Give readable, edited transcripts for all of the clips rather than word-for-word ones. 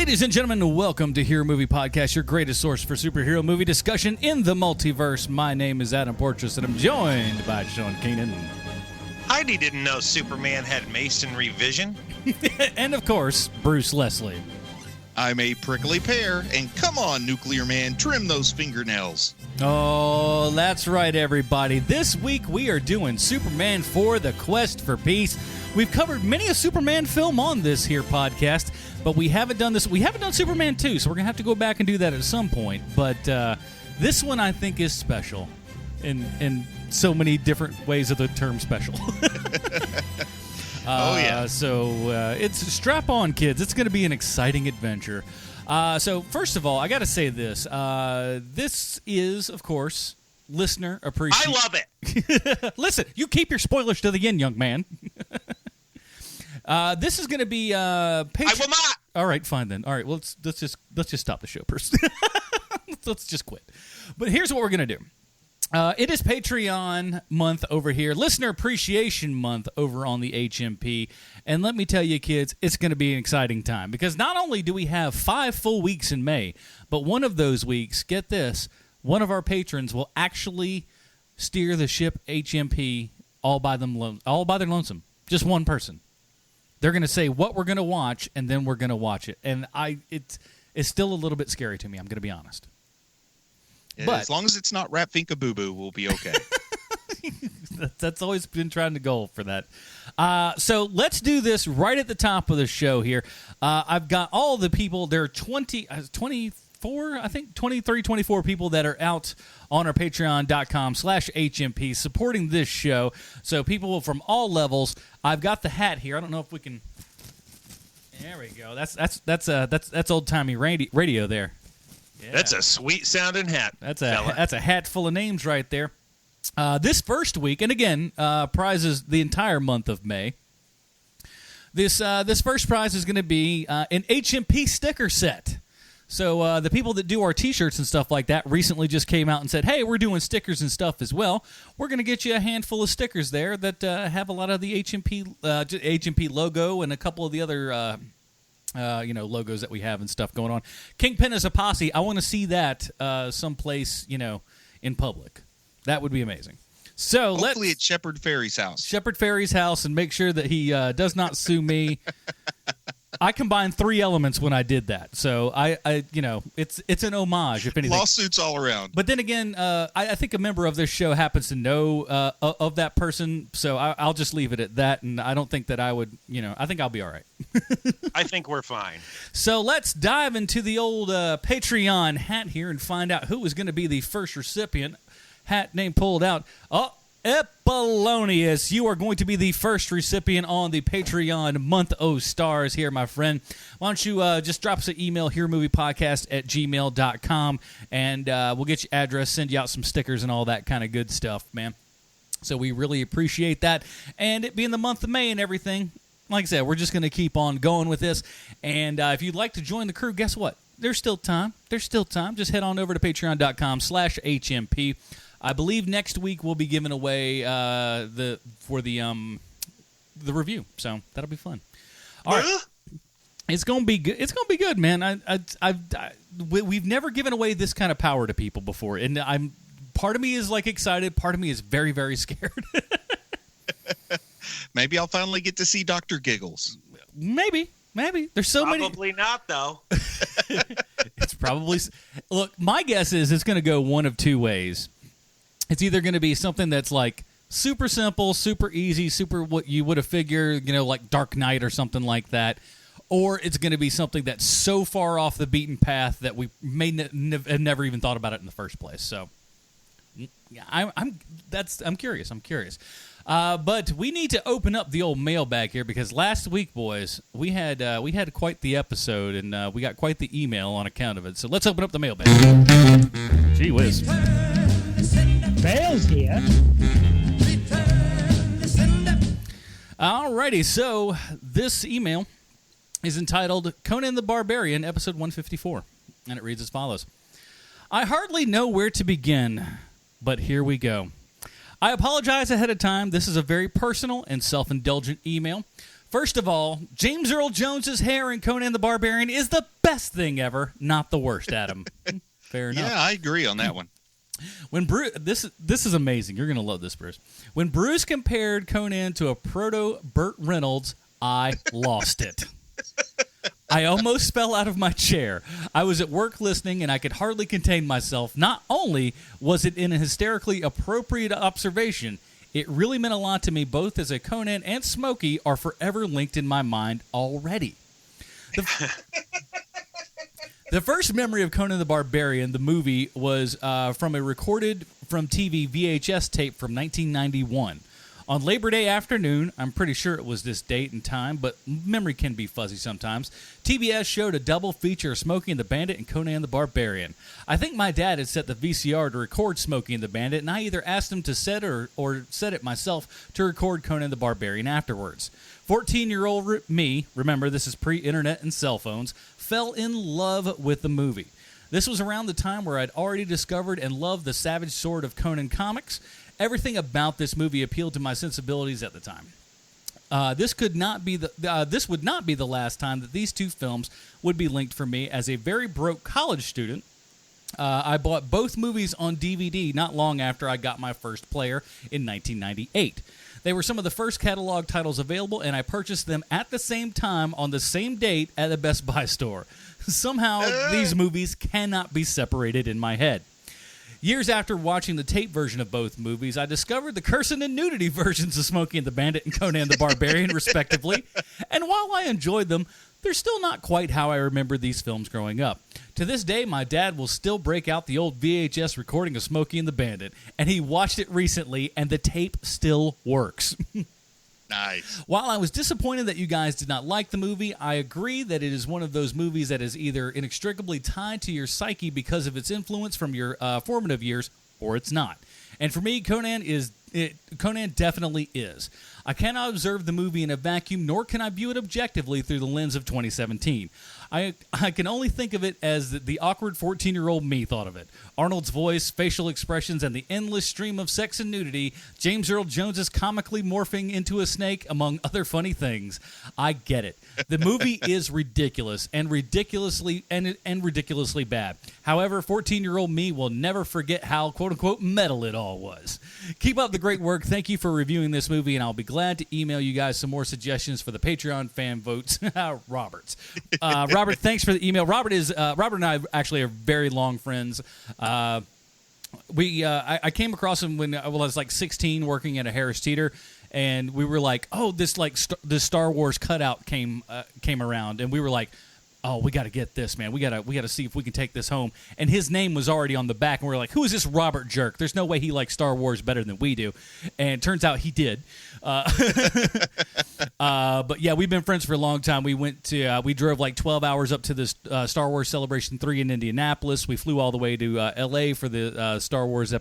Ladies and gentlemen, welcome to Hero Movie Podcast, your greatest source for superhero movie discussion in the multiverse. My name is Adam Portrais, and I'm joined by Keenan. Heidi didn't know Superman had masonry vision. And, of course, Bruce Leslie. I'm a prickly pear, and come on, Nuclear Man, trim those fingernails. Oh, that's right, everybody. This week we are doing Superman 4, The Quest for Peace. We've covered many a Superman film on this here podcast, but we haven't done this. We haven't done Superman 2, so we're going to have to go back and do that at some point. But this one, I think, is special in so many different ways of the term special. Oh, yeah. So it's strap on, kids. It's going to be an exciting adventure. So first of all, I got to say this. This is, of course, listener appreciation. I love it. Listen, you keep your spoilers to the end, young man. This is going to be I will not. All right, fine then. All right, well, let's just stop the show first. Let's just quit. But here's what we're going to do. It is Patreon month over here, Listener Appreciation Month over on the HMP, and let me tell you, kids, it's going to be an exciting time, because not only do we have 5 full weeks in May, but one of those weeks, get this, one of our patrons will actually steer the ship HMP all by their lonesome. Just one person. They're going to say what we're going to watch, and then we're going to watch it, and it's still a little bit scary to me, I'm going to be honest. But as long as it's not Rap Finka Boo Boo, we'll be okay. That's always been trying to goal for that. So let's do this right at the top of the show here. I've got all the people. There are 24, I think, 23, 24 people that are out on our patreon.com/HMP supporting this show. So people from all levels. I've got the hat here. I don't know if we can. There we go. That's old-timey radio there. Yeah. That's a sweet-sounding hat. That's a hat full of names right there. This first week, and again, prizes the entire month of May. This first prize is going to be an HMP sticker set. So the people that do our T-shirts and stuff like that recently just came out and said, "Hey, we're doing stickers and stuff as well. We're going to get you a handful of stickers there that have a lot of the HMP logo and a couple of the other." Logos that we have and stuff going on. Kingpin as a posse, I want to see that someplace, in public. That would be amazing. So hopefully at Shepard Ferry's house. And make sure that he does not sue me. I combined 3 elements when I did that. So it's an homage, if anything. Lawsuits all around. But then again, I think a member of this show happens to know of that person, so I'll just leave it at that, and I don't think that I would, I think I'll be all right. I think we're fine. So let's dive into the old Patreon hat here and find out who is going to be the first recipient. Hat name pulled out. Oh, Eppolonius, you are going to be the first recipient on the Patreon Month O Stars here, my friend. Why don't you just drop us an email, heremoviepodcast@gmail.com, and we'll get your address, send you out some stickers and all that kind of good stuff, man. So we really appreciate that. And it being the month of May and everything, like I said, we're just going to keep on going with this. And if you'd like to join the crew, guess what? There's still time. Just head on over to patreon.com/HMP. I believe next week we'll be giving away the review, so that'll be fun. All right, it's gonna be good. It's gonna be good, man. We've never given away this kind of power to people before, and part of me is like excited, part of me is very, very scared. Maybe I'll finally get to see Dr. Giggles. Maybe. There's so many. Probably not, though. It's probably. Look, my guess is it's going to go one of 2 ways. It's either going to be something that's like super simple, super easy, super what you would have figured, like Dark Knight or something like that, or it's going to be something that's so far off the beaten path that we may have never even thought about it in the first place. So, yeah, I'm curious. But we need to open up the old mailbag here, because last week, boys, we had quite the episode, and we got quite the email on account of it. So let's open up the mailbag. Gee whiz. Bale's here. Alrighty, so this email is entitled Conan the Barbarian, episode 154, and it reads as follows. I hardly know where to begin, but here we go. I apologize ahead of time. This is a very personal and self-indulgent email. First of all, James Earl Jones's hair in Conan the Barbarian is the best thing ever, not the worst, Adam. Fair enough. Yeah, I agree on that one. When Bruce, this is amazing. You're going to love this, Bruce. When Bruce compared Conan to a proto Burt Reynolds, I lost it. I almost fell out of my chair. I was at work listening, and I could hardly contain myself. Not only was it an hysterically appropriate observation, it really meant a lot to me, both as a Conan and Smokey are forever linked in my mind already. The first memory of Conan the Barbarian, the movie, was from a recorded from TV VHS tape from 1991. On Labor Day afternoon, I'm pretty sure it was this date and time, but memory can be fuzzy sometimes, TBS showed a double feature of Smokey and the Bandit and Conan the Barbarian. I think my dad had set the VCR to record Smokey and the Bandit, and I either asked him to set it or set it myself to record Conan the Barbarian afterwards. 14-year-old me, remember this is pre-internet and cell phones, fell in love with the movie. This was around the time where I'd already discovered and loved the Savage Sword of Conan comics. Everything about this movie appealed to my sensibilities at the time. This would not be the last time that these two films would be linked for me. As a very broke college student, I bought both movies on DVD not long after I got my first player in 1998. They were some of the first catalog titles available, and I purchased them at the same time on the same date at a Best Buy store. Somehow, these movies cannot be separated in my head. Years after watching the tape version of both movies, I discovered the cursing and nudity versions of Smokey and the Bandit and Conan the Barbarian, respectively. And while I enjoyed them, they're still not quite how I remember these films growing up. To this day, my dad will still break out the old VHS recording of Smokey and the Bandit, and he watched it recently, and the tape still works. Nice. While I was disappointed that you guys did not like the movie, I agree that it is one of those movies that is either inextricably tied to your psyche because of its influence from your formative years, or it's not. And for me, Conan definitely is. I cannot observe the movie in a vacuum, nor can I view it objectively through the lens of 2017. I can only think of it as the awkward 14-year-old me thought of it. Arnold's voice, facial expressions, and the endless stream of sex and nudity, James Earl Jones's comically morphing into a snake, among other funny things. I get it. The movie is ridiculous and ridiculously bad. However, 14-year-old me will never forget how quote-unquote metal it all was. Keep up the great work. Thank you for reviewing this movie, and I'll be glad to email you guys some more suggestions for the Patreon fan votes. Robert, thanks for the email. Robert and I actually are very long friends. I came across him when I was like 16, working at a Harris Teeter, and we were like, "Oh, this Star Wars cutout came around," and we were like, "Oh, we got to get this, man. We got to see if we can take this home." And his name was already on the back, and we were like, "Who is this Robert jerk? There's no way he likes Star Wars better than we do." And it turns out he did. But yeah, we've been friends for a long time. We drove like 12 hours up to this Star Wars Celebration 3 in Indianapolis. We flew all the way to L.A. for the Star Wars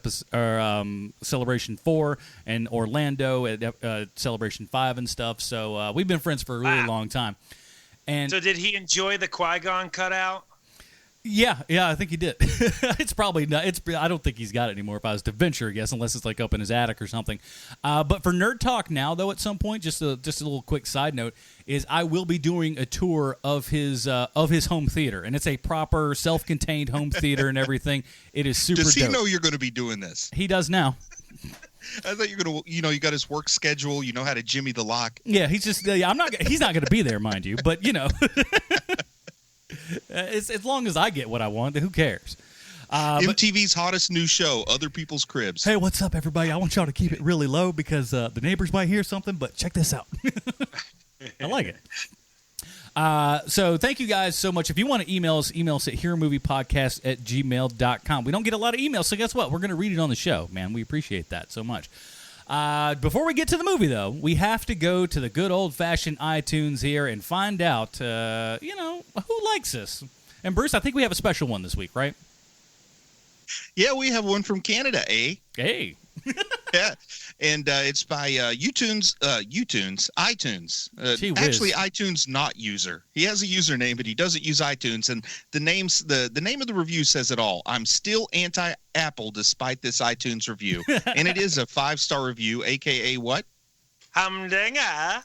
Celebration 4 and Orlando at Celebration 5 and stuff. So we've been friends for a really long time. And so did he enjoy the Qui-Gon cutout? Yeah, I think he did. It's probably not. I don't think he's got it anymore. If I was to venture, I guess, unless it's like up in his attic or something. But for Nerd Talk now, though, at some point, just a little quick side note is I will be doing a tour of his home theater, and it's a proper self-contained home theater and everything. It is super. Does he dope. know you're going to be doing this? He does now. I thought you're going to, you got his work schedule. You know how to jimmy the lock. Yeah, he's just. He's not going to be there, mind you. But as long as I get what I want, who cares? MTV's hottest new show, Other People's Cribs. Hey, what's up, everybody? I want y'all to keep it really low because the neighbors might hear something, but check this out. I like it. So thank you guys so much. If you want to email us at heromoviepodcast@gmail.com. We don't get a lot of emails, so guess what? We're going to read it on the show, man. We appreciate that so much. Before we get to the movie, though, we have to go to the good old-fashioned iTunes here and find out, who likes us. And, Bruce, I think we have a special one this week, right? Yeah, we have one from Canada, eh? Hey. Yeah, and it's by iTunes. Actually, iTunes not user. He has a username, but he doesn't use iTunes. And the name of the review says it all. I'm still anti-Apple despite this iTunes review, and it is a 5-star review. AKA what? Humdinger.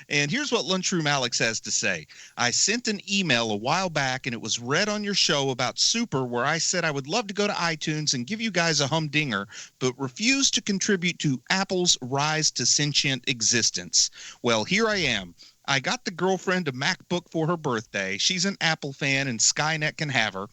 And here's what Lunchroom Alex has to say. I sent an email a while back, and it was read on your show about Super, where I said I would love to go to iTunes and give you guys a humdinger, but refused to contribute to Apple's rise to sentient existence. Well, here I am. I got the girlfriend a MacBook for her birthday. She's an Apple fan, and Skynet can have her.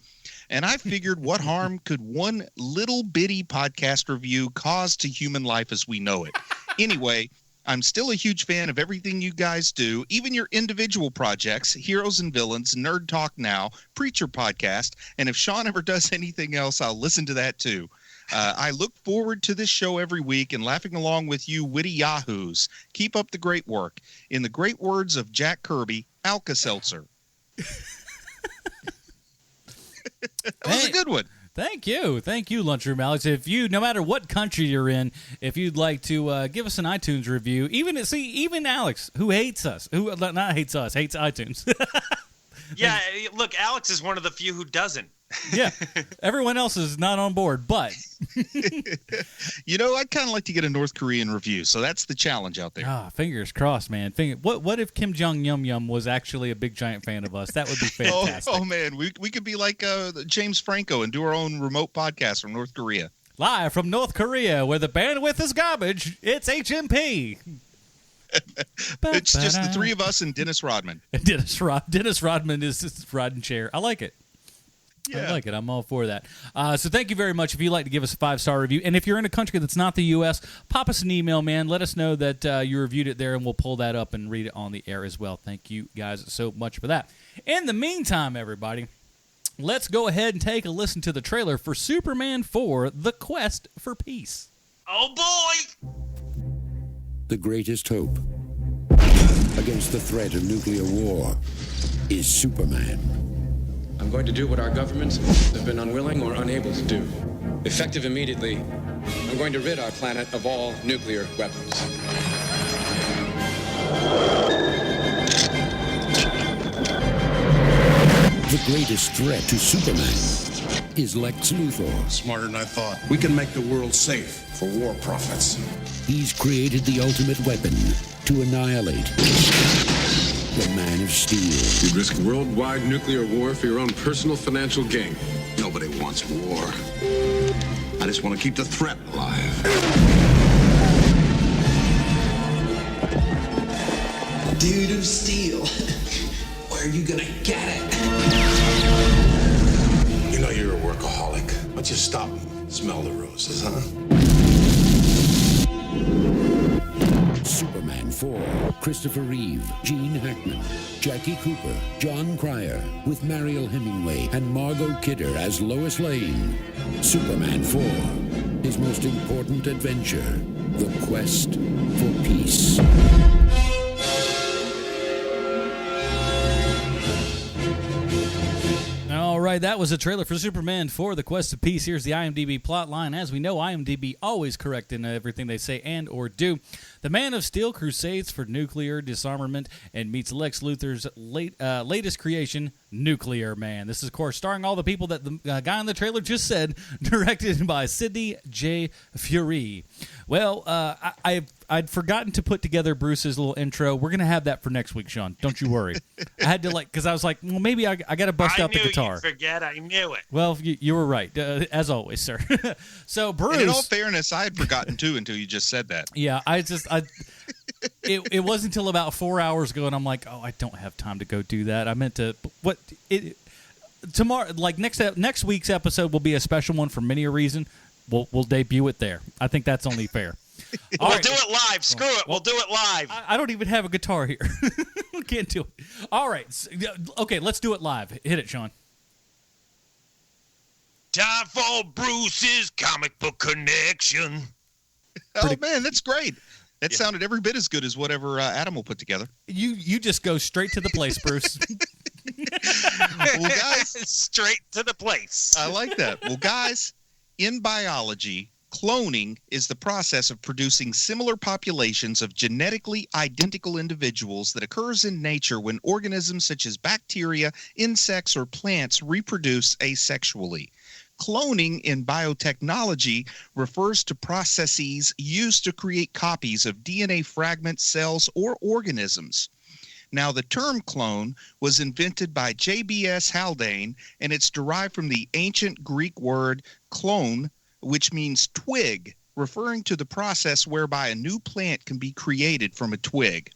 And I figured, what harm could one little bitty podcast review cause to human life as we know it? Anyway, I'm still a huge fan of everything you guys do, even your individual projects, Heroes and Villains, Nerd Talk Now, Preacher Podcast, and if Sean ever does anything else, I'll listen to that too. I look forward to this show every week and laughing along with you witty yahoos. Keep up the great work. In the great words of Jack Kirby, Alka-Seltzer. That was a good one. Thank you, Lunchroom Alex. If you, no matter what country you're in, if you'd like to give us an iTunes review, even Alex, who hates us, hates iTunes. Yeah, look, Alex is one of the few who doesn't. Yeah, everyone else is not on board, but I'd kind of like to get a North Korean review, so that's the challenge out there. Fingers crossed, man. What if Kim Jong Yum Yum was actually a big giant fan of us? That would be fantastic. Oh man, we could be like James Franco and do our own remote podcast from North Korea. Live from North Korea, where the bandwidth is garbage. It's HMP. It's just the three of us and Dennis Rodman. Dennis Rodman is his riding chair. I like it. Yeah. I like it. I'm all for that. So thank you very much. If you'd like to give us a 5-star review, and if you're in a country that's not the U.S., pop us an email, man. Let us know that you reviewed it there, and we'll pull that up and read it on the air as well. Thank you guys so much for that. In the meantime, everybody, let's go ahead and take a listen to the trailer for Superman 4, The Quest for Peace. Oh, boy! The greatest hope against the threat of nuclear war is Superman. I'm going to do what our governments have been unwilling or unable to do. Effective immediately, I'm going to rid our planet of all nuclear weapons. The greatest threat to Superman is Lex Luthor. Smarter than I thought. We can make the world safe for war profits. He's created the ultimate weapon to annihilate the Man of Steel. You'd risk worldwide nuclear war for your own personal financial gain. Nobody wants war. I just want to keep the threat alive. Dude of Steel. Where are you gonna get it? You know you're a workaholic, but you stop and smell the roses, huh? Superman 4, Christopher Reeve, Gene Hackman, Jackie Cooper, John Cryer, with Mariel Hemingway and Margot Kidder as Lois Lane. Superman 4, his most important adventure, the quest for peace. All right, that was a trailer for Superman 4, The Quest of Peace. Here's the IMDb plot line. As we know, IMDb always correct in everything they say and or do. The Man of Steel crusades for nuclear disarmament and meets Lex Luthor's latest creation, Nuclear Man. This is, of course, starring all the people that the guy in the trailer just said, directed by Sidney J. Furie. Well, I'd forgotten to put together Bruce's little intro. We're going to have that for next week, Sean. Don't you worry. I had to, because I was like, well, maybe I got to bust out the guitar. I knew it. Well, you were right, as always, sir. So, Bruce. And in all fairness, I had forgotten too until you just said that. Yeah, it wasn't until about 4 hours ago, and I'm like, oh, I don't have time to go do that. I meant to. Tomorrow, like next week's episode will be a special one for many a reason. We'll debut it there. I think that's only fair. We'll do it live. Screw it. We'll do it live. I don't even have a guitar here. Can't do it. All right. Okay, let's do it live. Hit it, Sean. Time for Bruce's comic book connection. Man, that's great. That sounded every bit as good as whatever Adam will put together. You just go straight to the place, Bruce. Well, guys, straight to the place. I like that. Well, guys, in biology, cloning is the process of producing similar populations of genetically identical individuals that occurs in nature when organisms such as bacteria, insects, or plants reproduce asexually. Cloning in biotechnology refers to processes used to create copies of DNA fragments, cells, or organisms. Now, the term clone was invented by J.B.S. Haldane, and it's derived from the ancient Greek word klon, which means twig, referring to the process whereby a new plant can be created from a twig.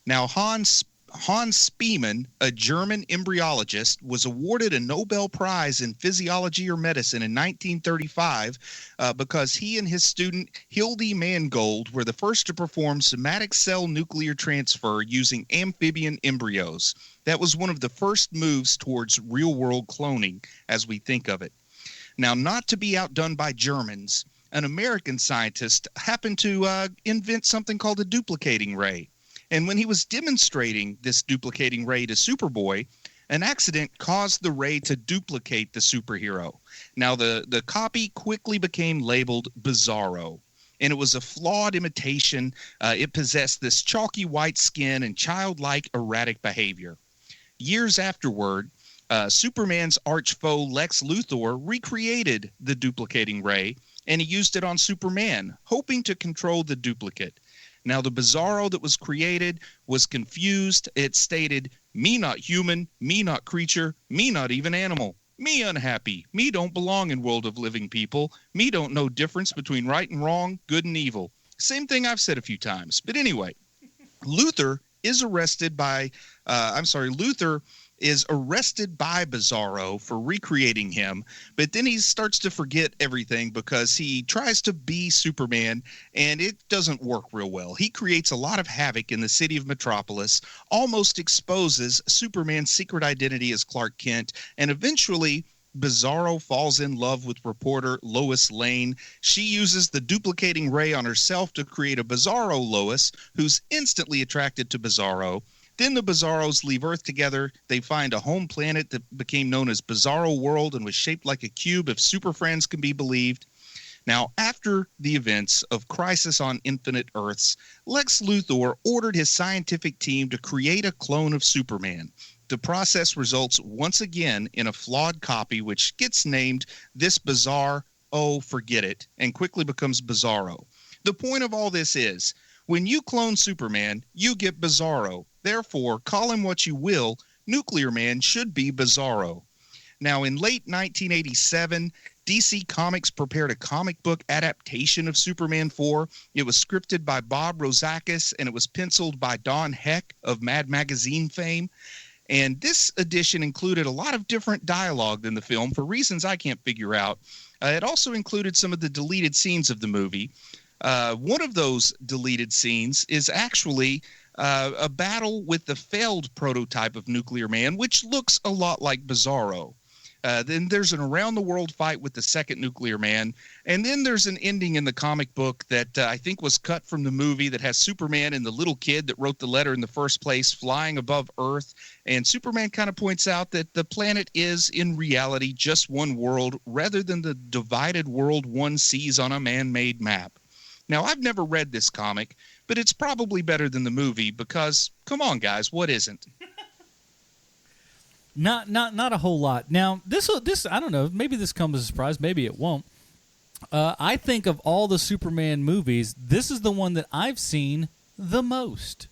Now, Hans Spemann, a German embryologist, was awarded a Nobel Prize in Physiology or Medicine in 1935 because he and his student Hilde Mangold were the first to perform somatic cell nuclear transfer using amphibian embryos. That was one of the first moves towards real-world cloning as we think of it. Now, not to be outdone by Germans, an American scientist happened to invent something called a duplicating ray. And when he was demonstrating this duplicating ray to Superboy, an accident caused the ray to duplicate the superhero. Now, the copy quickly became labeled Bizarro, and it was a flawed imitation. It possessed this chalky white skin and childlike erratic behavior. Years afterward, Superman's arch foe Lex Luthor recreated the duplicating ray, and he used it on Superman, hoping to control the duplicate. Now, the Bizarro that was created was confused. It stated, "Me not human, me not creature, me not even animal. Me unhappy, me don't belong in world of living people. Me don't know difference between right and wrong, good and evil." Same thing I've said a few times. But anyway, Luthor is arrested by Bizarro for recreating him, but then he starts to forget everything because he tries to be Superman, and it doesn't work real well. He creates a lot of havoc in the city of Metropolis, almost exposes Superman's secret identity as Clark Kent, and eventually Bizarro falls in love with reporter Lois Lane. She uses the duplicating ray on herself to create a Bizarro Lois, who's instantly attracted to Bizarro. Then the Bizarros leave Earth together. They find a home planet that became known as Bizarro World and was shaped like a cube, if Super Friends can be believed. Now, after the events of Crisis on Infinite Earths, Lex Luthor ordered his scientific team to create a clone of Superman. The process results once again in a flawed copy, which gets named This Bizarre, Oh, Forget It, and quickly becomes Bizarro. The point of all this is, when you clone Superman, you get Bizarro. Therefore, call him what you will, Nuclear Man should be Bizarro. Now, in late 1987, DC Comics prepared a comic book adaptation of Superman 4. It was scripted by Bob Rozakis, and it was penciled by Don Heck of Mad Magazine fame. And this edition included a lot of different dialogue than the film for reasons I can't figure out. It also included some of the deleted scenes of the movie. One of those deleted scenes is actually a battle with the failed prototype of Nuclear Man, which looks a lot like Bizarro. Then there's an around-the-world fight with the second Nuclear Man. And then there's an ending in the comic book that I think was cut from the movie that has Superman and the little kid that wrote the letter in the first place flying above Earth. And Superman kind of points out that the planet is, in reality, just one world rather than the divided world one sees on a man-made map. Now, I've never read this comic, but it's probably better than the movie because, come on, guys, what isn't? Not a whole lot. Now, this I don't know. Maybe this comes as a surprise. Maybe it won't. I think of all the Superman movies, this is the one that I've seen the most.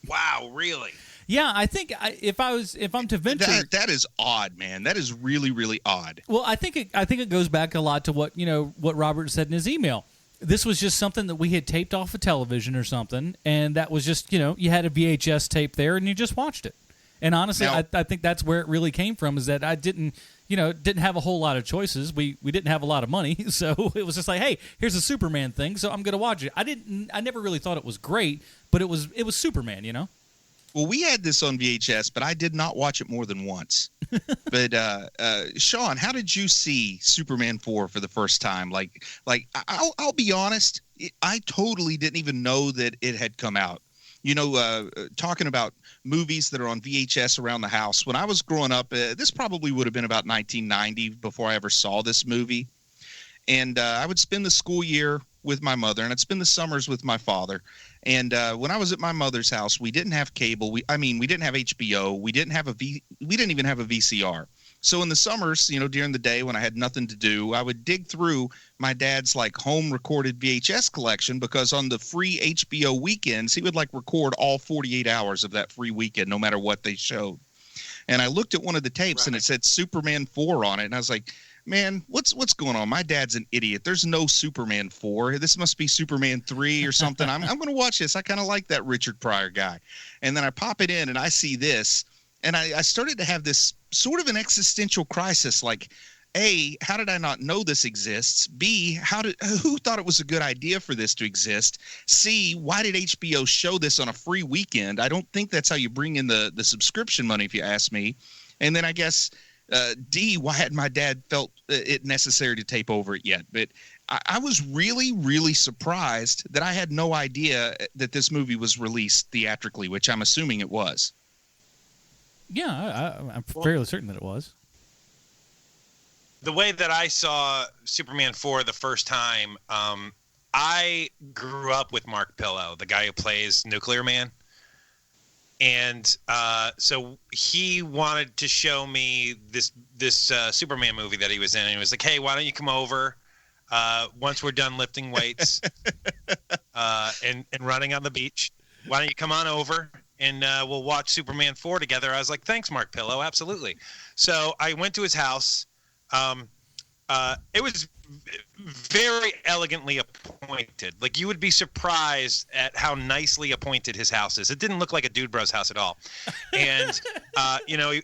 Wow, really? Yeah, I think if I'm to venture, that is odd, man. That is really, really odd. Well, I think it goes back a lot to what Robert said in his email. This was just something that we had taped off of television or something, and that was just, you had a VHS tape there and you just watched it. And honestly, I think that's where it really came from, is that I didn't have a whole lot of choices. We didn't have a lot of money, so it was just like, hey, here's a Superman thing, so I'm going to watch it. I never really thought it was great, but it was Superman, Well, we had this on VHS, but I did not watch it more than once. But Sean, how did you see Superman 4 for the first time? Like I'll be honest, I totally didn't even know that it had come out. Talking about movies that are on VHS around the house. When I was growing up, this probably would have been about 1990 before I ever saw this movie. And I would spend the school year with my mother, and I'd spend the summers with my father. And when I was at my mother's house, we didn't have cable. We didn't have HBO. We didn't even have a VCR. So in the summers, during the day when I had nothing to do, I would dig through my dad's like home recorded VHS collection, because on the free HBO weekends, he would like record all 48 hours of that free weekend, no matter what they showed. And I looked at one of the tapes and it said Superman 4 on it. And I was like, man, what's going on? My dad's an idiot. There's no Superman 4. This must be Superman 3 or something. I'm going to watch this. I kind of like that Richard Pryor guy. And then I pop it in and I see this. And I started to have this sort of an existential crisis, like, A, how did I not know this exists? B, who thought it was a good idea for this to exist? C, why did HBO show this on a free weekend? I don't think that's how you bring in the subscription money, if you ask me. And then I guess D, why hadn't my dad felt it necessary to tape over it yet? But I was really, really surprised that I had no idea that this movie was released theatrically, which I'm assuming it was. Yeah, I'm fairly certain that it was. The way that I saw Superman 4 the first time, I grew up with Mark Pillow, the guy who plays Nuclear Man. And so he wanted to show me this Superman movie that he was in. And he was like, hey, why don't you come over once we're done lifting weights and running on the beach? Why don't you come on over? And we'll watch Superman 4 together. I was like, thanks, Mark Pillow. Absolutely. So I went to his house. It was very elegantly appointed. Like, you would be surprised at how nicely appointed his house is. It didn't look like a dude bro's house at all. And,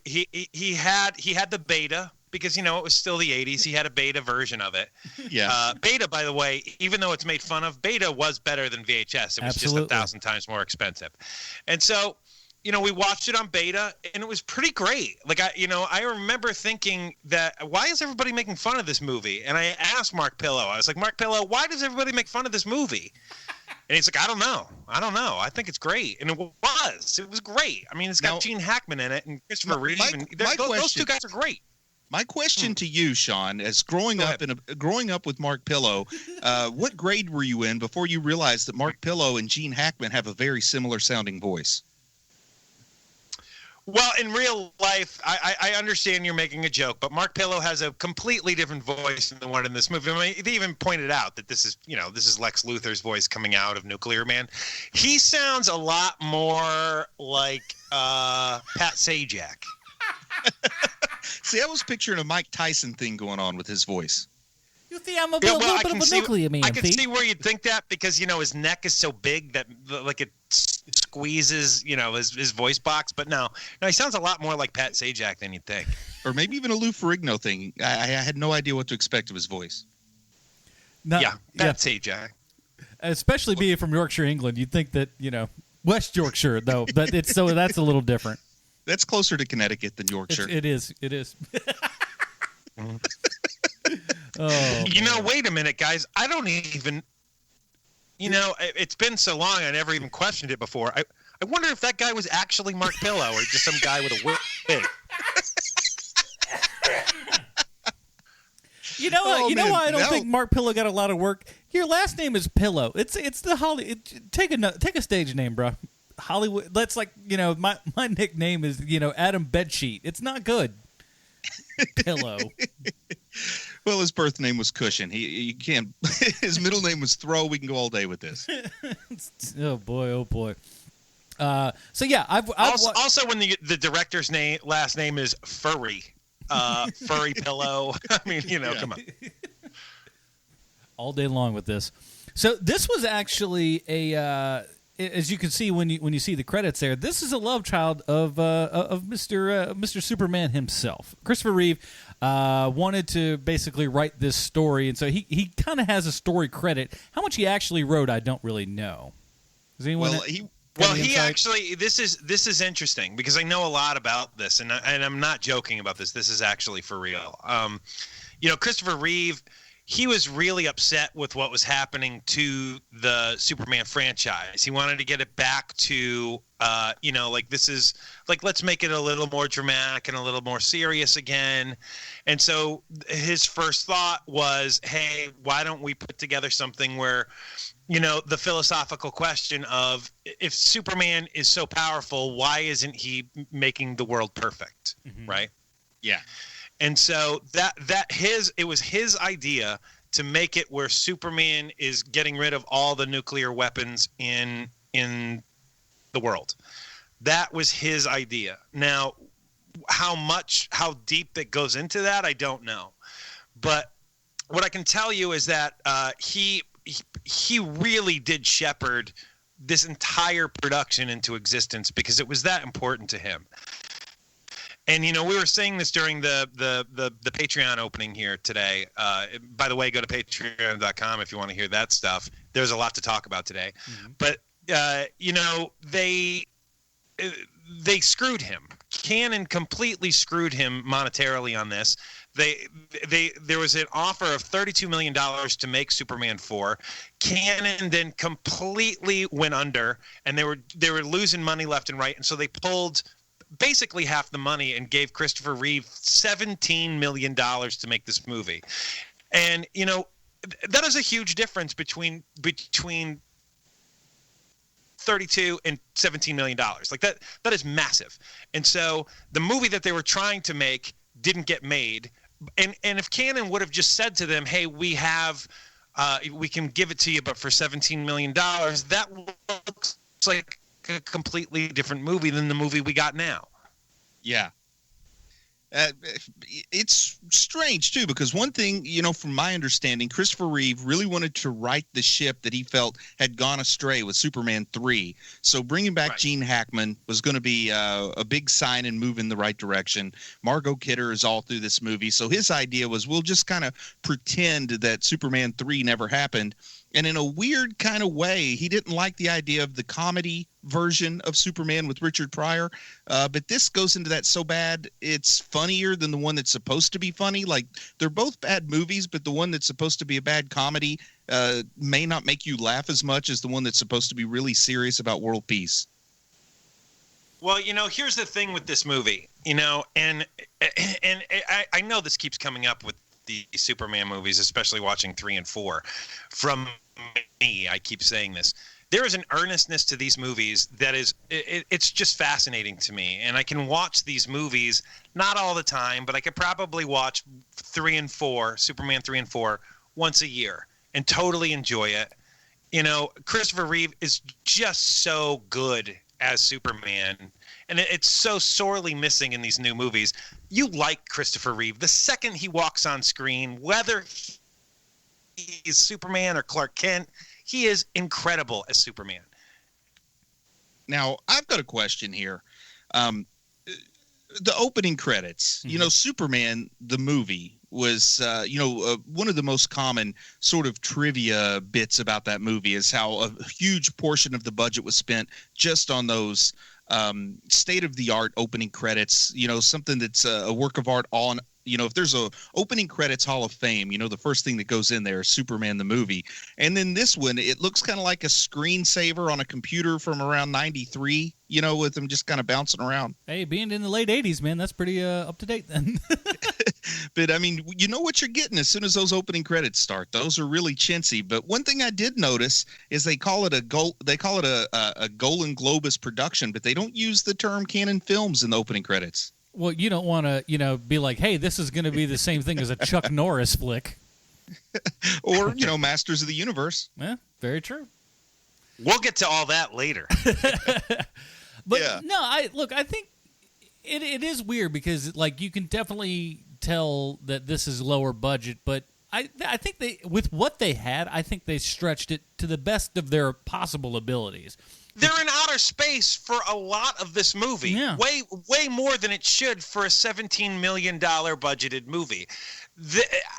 he had the beta, because, it was still the 80s. He had a beta version of it. Yeah. Beta, by the way, even though it's made fun of, beta was better than VHS. It was just 1,000 times more expensive. And so, we watched it on beta, and it was pretty great. Like, I remember thinking that, why is everybody making fun of this movie? And I asked Mark Pillow, I was like, Mark Pillow, why does everybody make fun of this movie? And he's like, I don't know. I think it's great. And it was great. I mean, it's got Gene Hackman in it and Christopher Reeve. Those two guys are great. My question to you, Sean, as growing up with Mark Pillow, what grade were you in before you realized that Mark Pillow and Gene Hackman have a very similar sounding voice? Well, in real life, I understand you're making a joke, but Mark Pillow has a completely different voice than the one in this movie. I mean, they even pointed out that this is Lex Luthor's voice coming out of Nuclear Man. He sounds a lot more like Pat Sajak. See, I was picturing a Mike Tyson thing going on with his voice. You think I'm a little bit of a nuclear man? I can see where you'd think that, because his neck is so big that like it squeezes his voice box. But no, he sounds a lot more like Pat Sajak than you'd think. Or maybe even a Lou Ferrigno thing. I had no idea what to expect of his voice. Pat Sajak. Especially being from Yorkshire, England, you'd think that West Yorkshire though, but that's a little different. That's closer to Connecticut than Yorkshire. It is. Wait a minute, guys. I don't even, it's been so long I never even questioned it before. I wonder if that guy was actually Mark Pillow or just some guy with a wig. Why I don't think Mark Pillow got a lot of work? Your last name is Pillow. It's the take a stage name, bro. Hollywood. That's like, my nickname is, Adam Bedsheet. It's not good. Pillow. Well, his birth name was Cushion. He can't. His middle name was Throw. We can go all day with this. Oh boy. So yeah, I've also when the director's last name is Furry, Furry Pillow. I mean, come on. All day long with this. So this was actually as you can see when you see the credits there, this is a love child of Mr. Superman himself. Christopher Reeve wanted to basically write this story, and so he kind of has a story credit. How much he actually wrote, I don't really know. Does anyone? He actually this is interesting because I know a lot about this, and I'm not joking about this. This is actually for real. Christopher Reeve. He was really upset with what was happening to the Superman franchise. He wanted to get it back to, let's make it a little more dramatic and a little more serious again. And so his first thought was, hey, why don't we put together something where, the philosophical question of if Superman is so powerful, why isn't he making the world perfect, right? Yeah. And so it was his idea to make it where Superman is getting rid of all the nuclear weapons in the world. That was his idea. Now, how deep that goes into that, I don't know. But what I can tell you is that he really did shepherd this entire production into existence because it was that important to him. And, we were saying this during the Patreon opening here today. By the way, go to patreon.com if you want to hear that stuff. There's a lot to talk about today. Mm-hmm. But, they screwed him. Canon completely screwed him monetarily on this. There was an offer of $32 million to make Superman 4. Canon then completely went under, and they were losing money left and right, and so they pulled basically half the money and gave Christopher Reeve $17 million to make this movie. And, that is a huge difference between 32 and $17 million. Like that is massive. And so the movie that they were trying to make didn't get made. And if Canon would have just said to them, hey, we can give it to you, but for $17 million, that looks like a completely different movie than the movie we got now. Yeah. It's strange too, because one thing, from my understanding, Christopher Reeve really wanted to right the ship that he felt had gone astray with Superman 3. So bringing back Gene Hackman was going to be a big sign and move in the right direction. Margot Kidder is all through this movie. So his idea was, we'll just kind of pretend that Superman 3 never happened. And in a weird kind of way, he didn't like the idea of the comedy version of Superman with Richard Pryor. But this goes into that so bad it's funnier than the one that's supposed to be funny. Like, they're both bad movies, but the one that's supposed to be a bad comedy may not make you laugh as much as the one that's supposed to be really serious about world peace. Well, here's the thing with this movie, and I know this keeps coming up with the Superman movies, especially watching 3 and 4. From me, I keep saying this. There is an earnestness to these movies that is it's just fascinating to me. And I can watch these movies, not all the time, but I could probably watch 3 and 4, Superman 3 and 4, once a year and totally enjoy it. Christopher Reeve is just so good as Superman. And it's so sorely missing in these new movies. You like Christopher Reeve. The second he walks on screen, whether he's Superman or Clark Kent, he is incredible as Superman. Now, I've got a question here. The opening credits, Superman, the movie, was, one of the most common sort of trivia bits about that movie is how a huge portion of the budget was spent just on those state-of-the-art opening credits, something that's a work of art on, if there's a opening credits Hall of Fame, the first thing that goes in there is Superman the movie. And then this one, it looks kind of like a screensaver on a computer from around 93, with them just kind of bouncing around. Hey, being in the late 80s, man, that's pretty up to date then. But, I mean, you know what you're getting as soon as those opening credits start. Those are really chintzy. But one thing I did notice is they call it a Golden Globus production, but they don't use the term Canon Films in the opening credits. Well, you don't want to, be like, hey, this is going to be the same thing as a Chuck Norris flick. Or, Masters of the Universe. Yeah, very true. We'll get to all that later. But, no, I think it is weird because, you can definitely tell that this is lower budget, but I think with what they had, I think they stretched it to the best of their possible abilities. They're in outer space for a lot of this movie. Yeah. Way more than it should for a $17 million budgeted movie.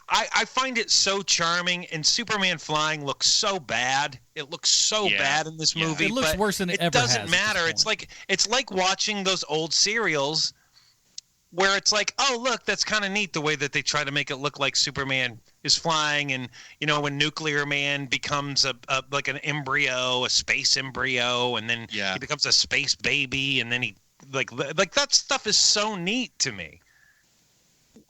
I find it so charming, and Superman flying looks so bad. It looks so bad in this movie. It looks worse than it ever has. It doesn't matter. It's like watching those old serials where it's like, oh, look, that's kind of neat the way that they try to make it look like Superman is flying, and when Nuclear Man becomes like an embryo, a space embryo, and then he becomes a space baby, and then he like that stuff is so neat to me.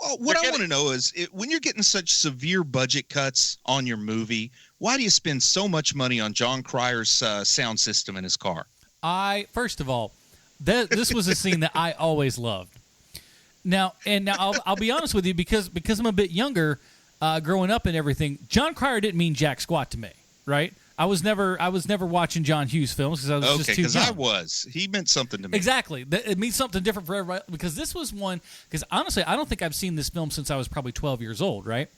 Well, what I want to know is, when you're getting such severe budget cuts on your movie, why do you spend so much money on John Cryer's sound system in his car? First of all, this was a scene that I always loved. Now I'll be honest with you because I'm a bit younger, growing up and everything. John Cryer didn't mean jack squat to me, right? I was never watching John Hughes films because I was just too young. Okay, because he meant something to me. Exactly, it means something different for everybody. Because this was one. Because honestly, I don't think I've seen this film since I was probably 12 years old, right?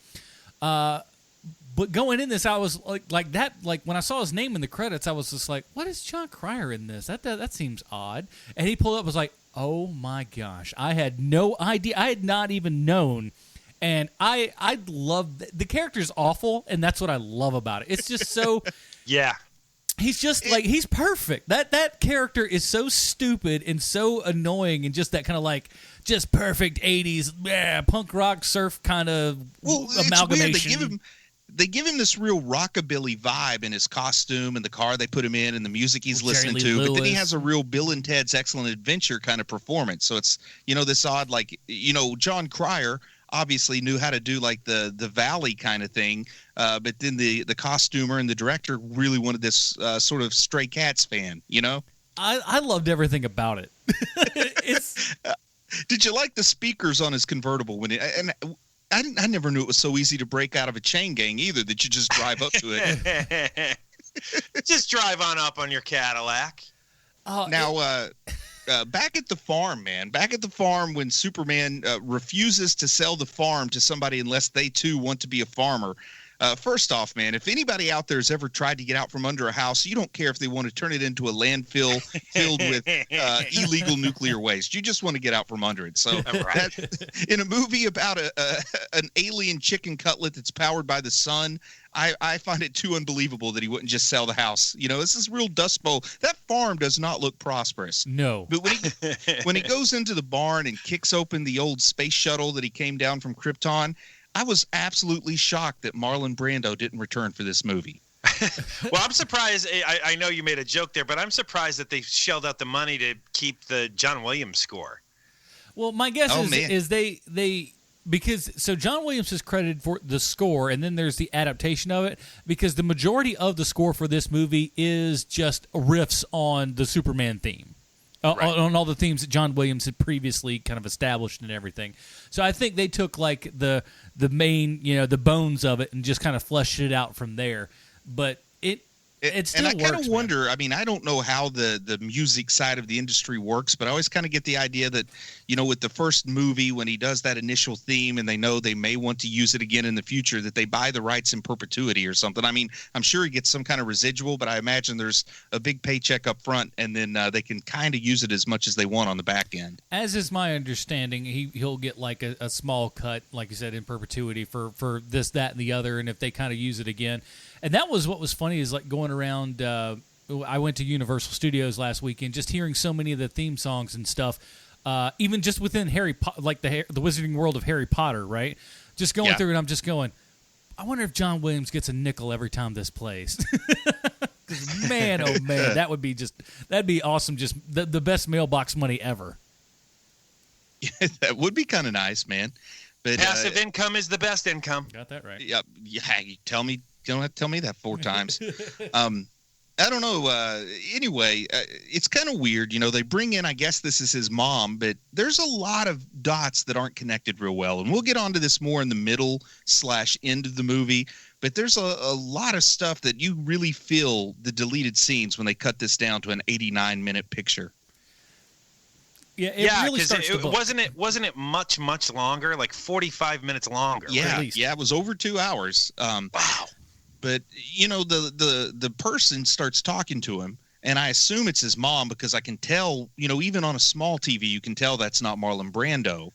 But going in this, I was like that. Like when I saw his name in the credits, I was just like, "What is John Cryer in this? That seems odd." And he pulled up, was like, "Oh my gosh!" I had no idea. I had not even known. And I love the character's awful, and that's what I love about it. It's just so. Yeah. He's just like he's perfect. That character is so stupid and so annoying, and just that kind of like just perfect 80s punk rock surf kind of amalgamation. It's weird. They give him this real rockabilly vibe in his costume and the car they put him in and the music he's listening to. But then he has a real Bill and Ted's Excellent Adventure kind of performance. So it's this odd John Cryer obviously knew how to do like the Valley kind of thing, but then the costumer and the director really wanted this sort of Stray Cats fan, I loved everything about it. Did you like the speakers on his convertible I never knew it was so easy to break out of a chain gang either, that you just drive up to it. Just drive on up on your Cadillac. Back at the farm, man. Back at the farm when Superman refuses to sell the farm to somebody unless they too want to be a farmer. First off, man, if anybody out there has ever tried to get out from under a house, you don't care if they want to turn it into a landfill filled with illegal nuclear waste. You just want to get out from under it. So in a movie about an alien chicken cutlet that's powered by the sun, I find it too unbelievable that he wouldn't just sell the house. This is real Dust Bowl. That farm does not look prosperous. No. But when he goes into the barn and kicks open the old space shuttle that he came down from Krypton, I was absolutely shocked that Marlon Brando didn't return for this movie. Well, I'm surprised. I know you made a joke there, but I'm surprised that they shelled out the money to keep the John Williams score. Well, my guess is they because John Williams is credited for the score, and then there's the adaptation of it, because the majority of the score for this movie is just riffs on the Superman theme. On all the themes that John Williams had previously kind of established and everything. So I think they took like the main, the bones of it and just kind of fleshed it out from there. But it still works. And I kind of wonder, I mean, I don't know how the music side of the industry works, but I always kind of get the idea that, with the first movie, when he does that initial theme and they know they may want to use it again in the future, that they buy the rights in perpetuity or something. I mean, I'm sure he gets some kind of residual, but I imagine there's a big paycheck up front, and then they can kind of use it as much as they want on the back end. As is my understanding, he'll get like a small cut, like you said, in perpetuity for this, that, and the other, and if they kind of use it again. And that was what was funny, is like going around. I went to Universal Studios last weekend, just hearing so many of the theme songs and stuff. Even just within Harry Potter, like the Wizarding World of Harry Potter, right? Just going through, and I'm just going, I wonder if John Williams gets a nickel every time this plays. Man, oh man, that'd be awesome. Just the best mailbox money ever. Yeah, that would be kind of nice, man. But passive income is the best income. Got that right. Yep. Yeah. You don't have to tell me that 4 times. I don't know. Anyway, it's kind of weird. They bring in, I guess this is his mom, but there's a lot of dots that aren't connected real well. And we'll get onto this more in the middle/end of the movie. But there's a lot of stuff that you really feel the deleted scenes when they cut this down to an 89-minute picture. Yeah, really starts wasn't it much longer, like 45 minutes longer? Yeah, it was over 2 hours. Wow. But the person starts talking to him, and I assume it's his mom, because I can tell, even on a small TV, you can tell that's not Marlon Brando.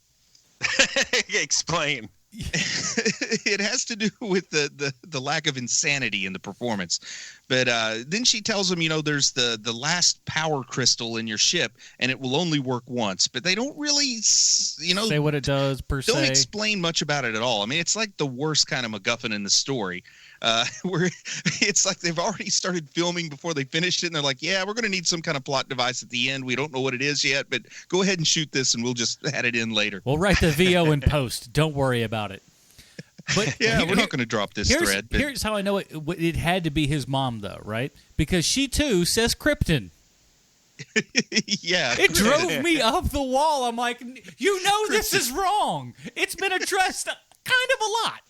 Explain. It has to do with the lack of insanity in the performance. But then she tells him, there's the last power crystal in your ship, and it will only work once. But they don't really, say what it does per se. Don't explain much about it at all. I mean, it's like the worst kind of MacGuffin in the story. Where it's like they've already started filming before they finished it, and they're like, yeah, we're going to need some kind of plot device at the end. We don't know what it is yet, but go ahead and shoot this, and we'll just add it in later. We'll write the VO in post. Don't worry about it. But yeah, we're not going to drop this thread. But here's how I know it had to be his mom, though, right? Because she, too, says Krypton. Yeah. It drove me up the wall. I'm like, this is wrong. It's been addressed kind of a lot.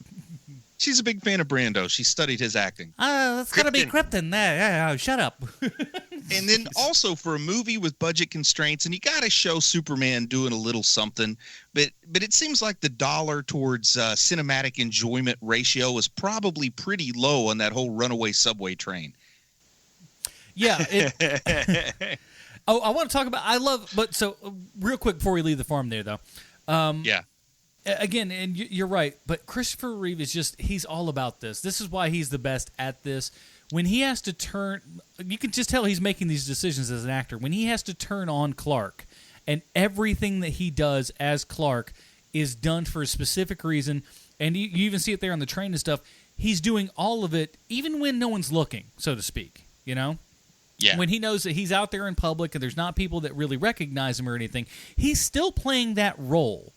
She's a big fan of Brando. She studied his acting. That's got to be Krypton there. Yeah, shut up. And then also for a movie with budget constraints, and you got to show Superman doing a little something, but it seems like the dollar towards cinematic enjoyment ratio is probably pretty low on that whole runaway subway train. Yeah. I want to talk about real quick before we leave the farm there, though. Yeah. Again, and you're right, but Christopher Reeve he's all about this. This is why he's the best at this. When he has to turn, you can just tell he's making these decisions as an actor. When he has to turn on Clark, and everything that he does as Clark is done for a specific reason, and you even see it there on the train and stuff, he's doing all of it, even when no one's looking, so to speak, you know? Yeah. When he knows that he's out there in public and there's not people that really recognize him or anything, he's still playing that role.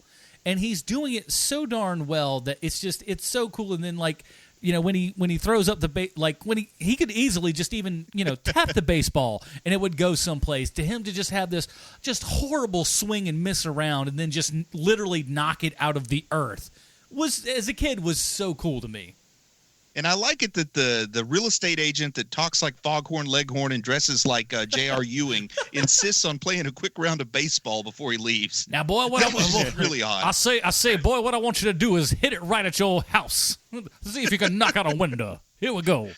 And he's doing it so darn well that it's so cool. And then, like, you know, when he throws up the when he could easily just even, you know, tap the baseball and it would go someplace. To him to just have this just horrible swing and miss around and then just literally knock it out of the earth as a kid was so cool to me. And I like it that the real estate agent that talks like Foghorn Leghorn and dresses like J.R. Ewing insists on playing a quick round of baseball before he leaves. Now, boy, that was really odd. I say, boy, what I want you to do is hit it right at your house. See if you can knock out a window. Here we go.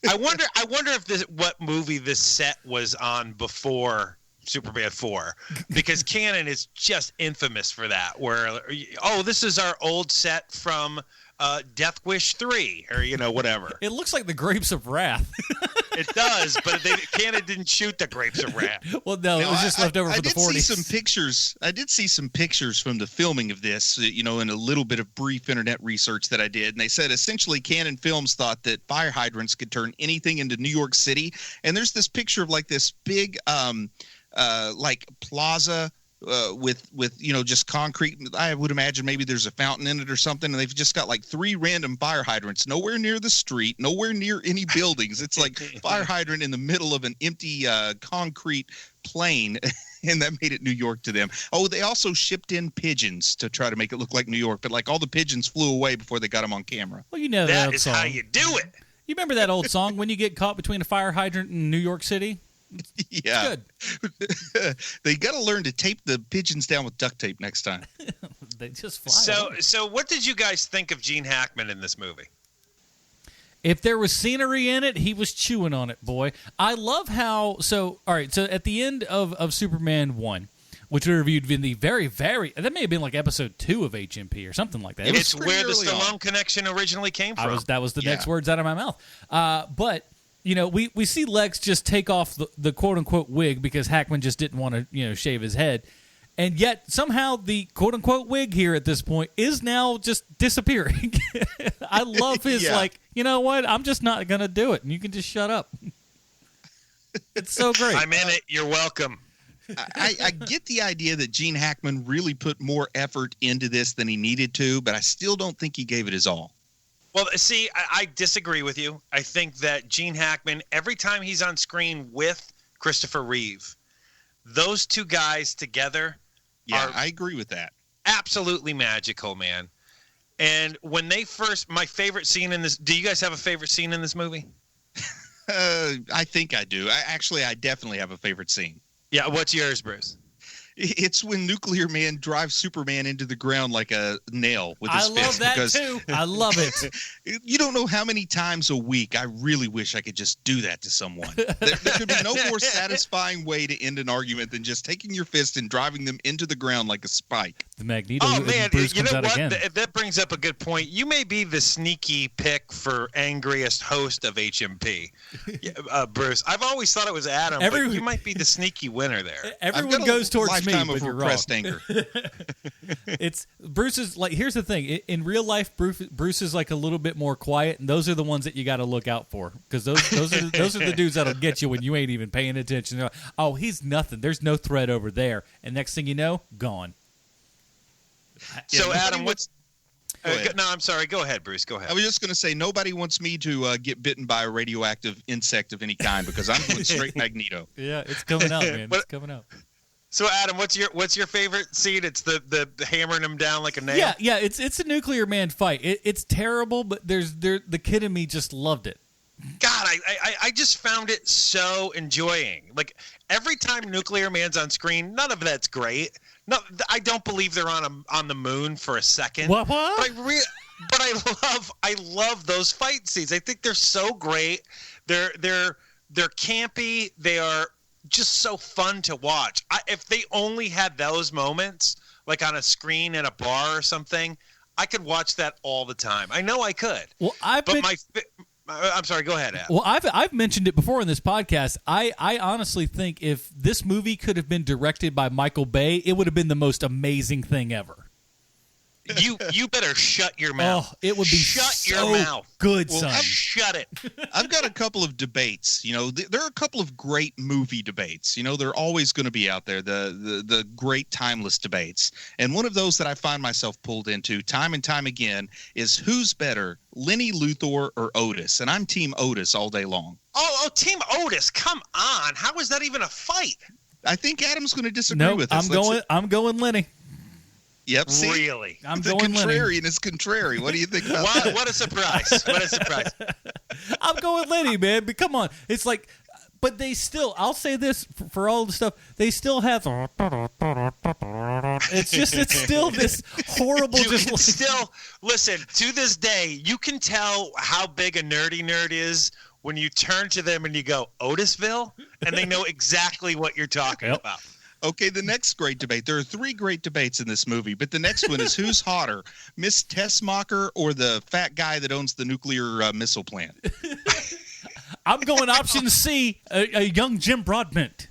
I wonder if what movie this set was on before Superman 4, because Keenan is just infamous for that. Where this is our old set from Death Wish 3, or you know, whatever. It looks like the Grapes of Wrath. It does, but Keenan didn't shoot the Grapes of Wrath. Well, no, it was just left over for the 40s. I did see some pictures from the filming of this, you know, in a little bit of brief internet research that I did, and they said essentially Canon Films thought that fire hydrants could turn anything into New York City, and there's this picture of like this big like plaza with you know, just concrete. I would imagine maybe there's a fountain in it or something, and they've just got like 3 random fire hydrants nowhere near the street, nowhere near any buildings. It's like fire hydrant in the middle of an empty concrete plain, and that made it New York to them. Oh, they also shipped in pigeons to try to make it look like New York, but like all the pigeons flew away before they got them on camera. Well, you know that is how you do it. You remember that old song, When You Get Caught Between a Fire Hydrant in New York City? Yeah, good. They got to learn to tape the pigeons down with duct tape next time. They just fly. So what did you guys think of Gene Hackman in this movie? If there was scenery in it, he was chewing on it, boy. I love how. So all right. So at the end of Superman 1, which we reviewed in the very, very, that may have been like episode 2 of HMP or something like that. It's where the Stallone connection originally came from. That was the next words out of my mouth. But you know, we see Lex just take off the quote unquote wig because Hackman just didn't want to, you know, shave his head. And yet somehow the quote unquote wig here at this point is now just disappearing. I love his like, you know what? I'm just not going to do it. And you can just shut up. It's so great. I'm in it. You're welcome. I get the idea that Gene Hackman really put more effort into this than he needed to, but I still don't think he gave it his all. Well, see, I disagree with you. I think that Gene Hackman, every time he's on screen with Christopher Reeve, those two guys together are I agree with that. Absolutely magical, man. And when they first, my favorite scene in this, do you guys have a favorite scene in this movie? I think I do. I definitely have a favorite scene. Yeah, what's yours, Bruce? It's when Nuclear Man drives Superman into the ground like a nail with his fist. I love that too. I love it. You don't know how many times a week I really wish I could just do that to someone. There could be no more satisfying way to end an argument than just taking your fist and driving them into the ground like a spike. The Magneto. Oh man, Bruce you comes know out what? Again. That brings up a good point. You may be the sneaky pick for angriest host of HMP, Bruce. I've always thought it was Adam, but you might be the sneaky winner there. Everyone goes towards me, but you're wrong. Anchor. It's Bruce's like. Here's the thing: in real life, Bruce is like a little bit more quiet, and those are the ones that you got to look out for because those are the dudes that'll get you when you ain't even paying attention. They're like, oh, he's nothing. There's no threat over there, and next thing you know, gone. So Adam, No, I'm sorry. Go ahead, Bruce. Go ahead. I was just going to say, nobody wants me to get bitten by a radioactive insect of any kind because I'm going straight Magneto. Yeah, it's coming out, man. It's coming out. So, Adam, what's your favorite scene? It's the hammering him down like a nail. Yeah. It's a nuclear man fight. It's terrible, but the kid in me just loved it. God, I just found it so enjoying. Like every time Nuclear Man's on screen, none of that's great. No, I don't believe they're on the moon for a second. What? But I love those fight scenes. I think they're so great. They're campy. They are just so fun to watch. If they only had those moments, like on a screen in a bar or something, I could watch that all the time. I know I could. Well, I'm sorry. Go ahead, Adam. Well, I've mentioned it before in this podcast. I honestly think if this movie could have been directed by Michael Bay, it would have been the most amazing thing ever. You better shut your mouth. Oh, it would be shut your mouth. Good, Well, son. Shut it. I've got a couple of debates. There are a couple of great movie debates. They're always going to be out there, the great timeless debates. And one of those that I find myself pulled into time and time again is who's better, Lenny Luthor or Otis? And I'm Team Otis all day long. Oh, Team Otis, come on. How is that even a fight? I think Adam's going to disagree with us. I'm going Lenny. Yep. See? Really? I'm the going Lenny. contrarian is contrary. What do you think about that? What a surprise. What a surprise. I'm going Lenny, man. But come on. It's like, but they still, I'll say this for all the stuff, they still have, it's still this horrible, listen, to this day, you can tell how big a nerdy nerd is when you turn to them and you go, Otisville? And they know exactly what you're talking about. Okay, the next great debate. There are 3 great debates in this movie, but the next one is who's hotter, Miss Tessmacher or the fat guy that owns the nuclear missile plant? I'm going option C, a young Jim Broadbent.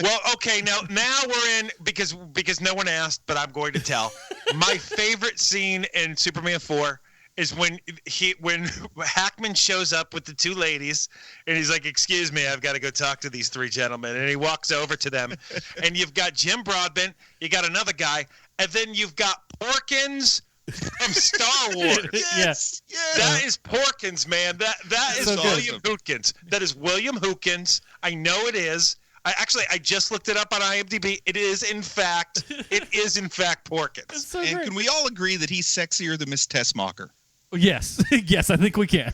Well, okay, now we're in because no one asked, but I'm going to tell. My favorite scene in Superman 4 is when Hackman shows up with the 2 ladies and he's like, "Excuse me, I've got to go talk to these 3 gentlemen." And he walks over to them and you've got Jim Broadbent, you got another guy, and then you've got Porkins from Star Wars. Yes. That is Porkins, man. That is So William Hootkins. That is William Hootkins. I know it is. I just looked it up on IMDb. It is in fact Porkins. So And great. can we all agree that he's sexier than Miss Tessmacher? Yes. Yes, I think we can.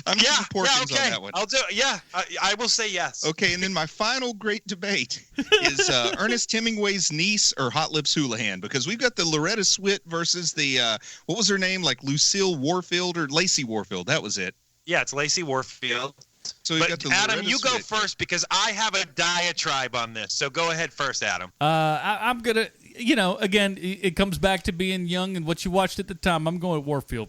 I'm giving Porkins okay. on that one. I'll do it. Yeah, I will say yes. Okay, and then my final great debate is Ernest Hemingway's niece or Hot Lips Houlihan, because we've got the Loretta Swit versus the, what was her name, like Lucille Warfield or Lacey Warfield. That was it. Yeah, it's Lacey Warfield. So we've got the Adam, Loretta you go Swit. first because I have a diatribe on this. So go ahead first, Adam. I'm going to, again, it comes back to being young and what you watched at the time. I'm going with Warfield.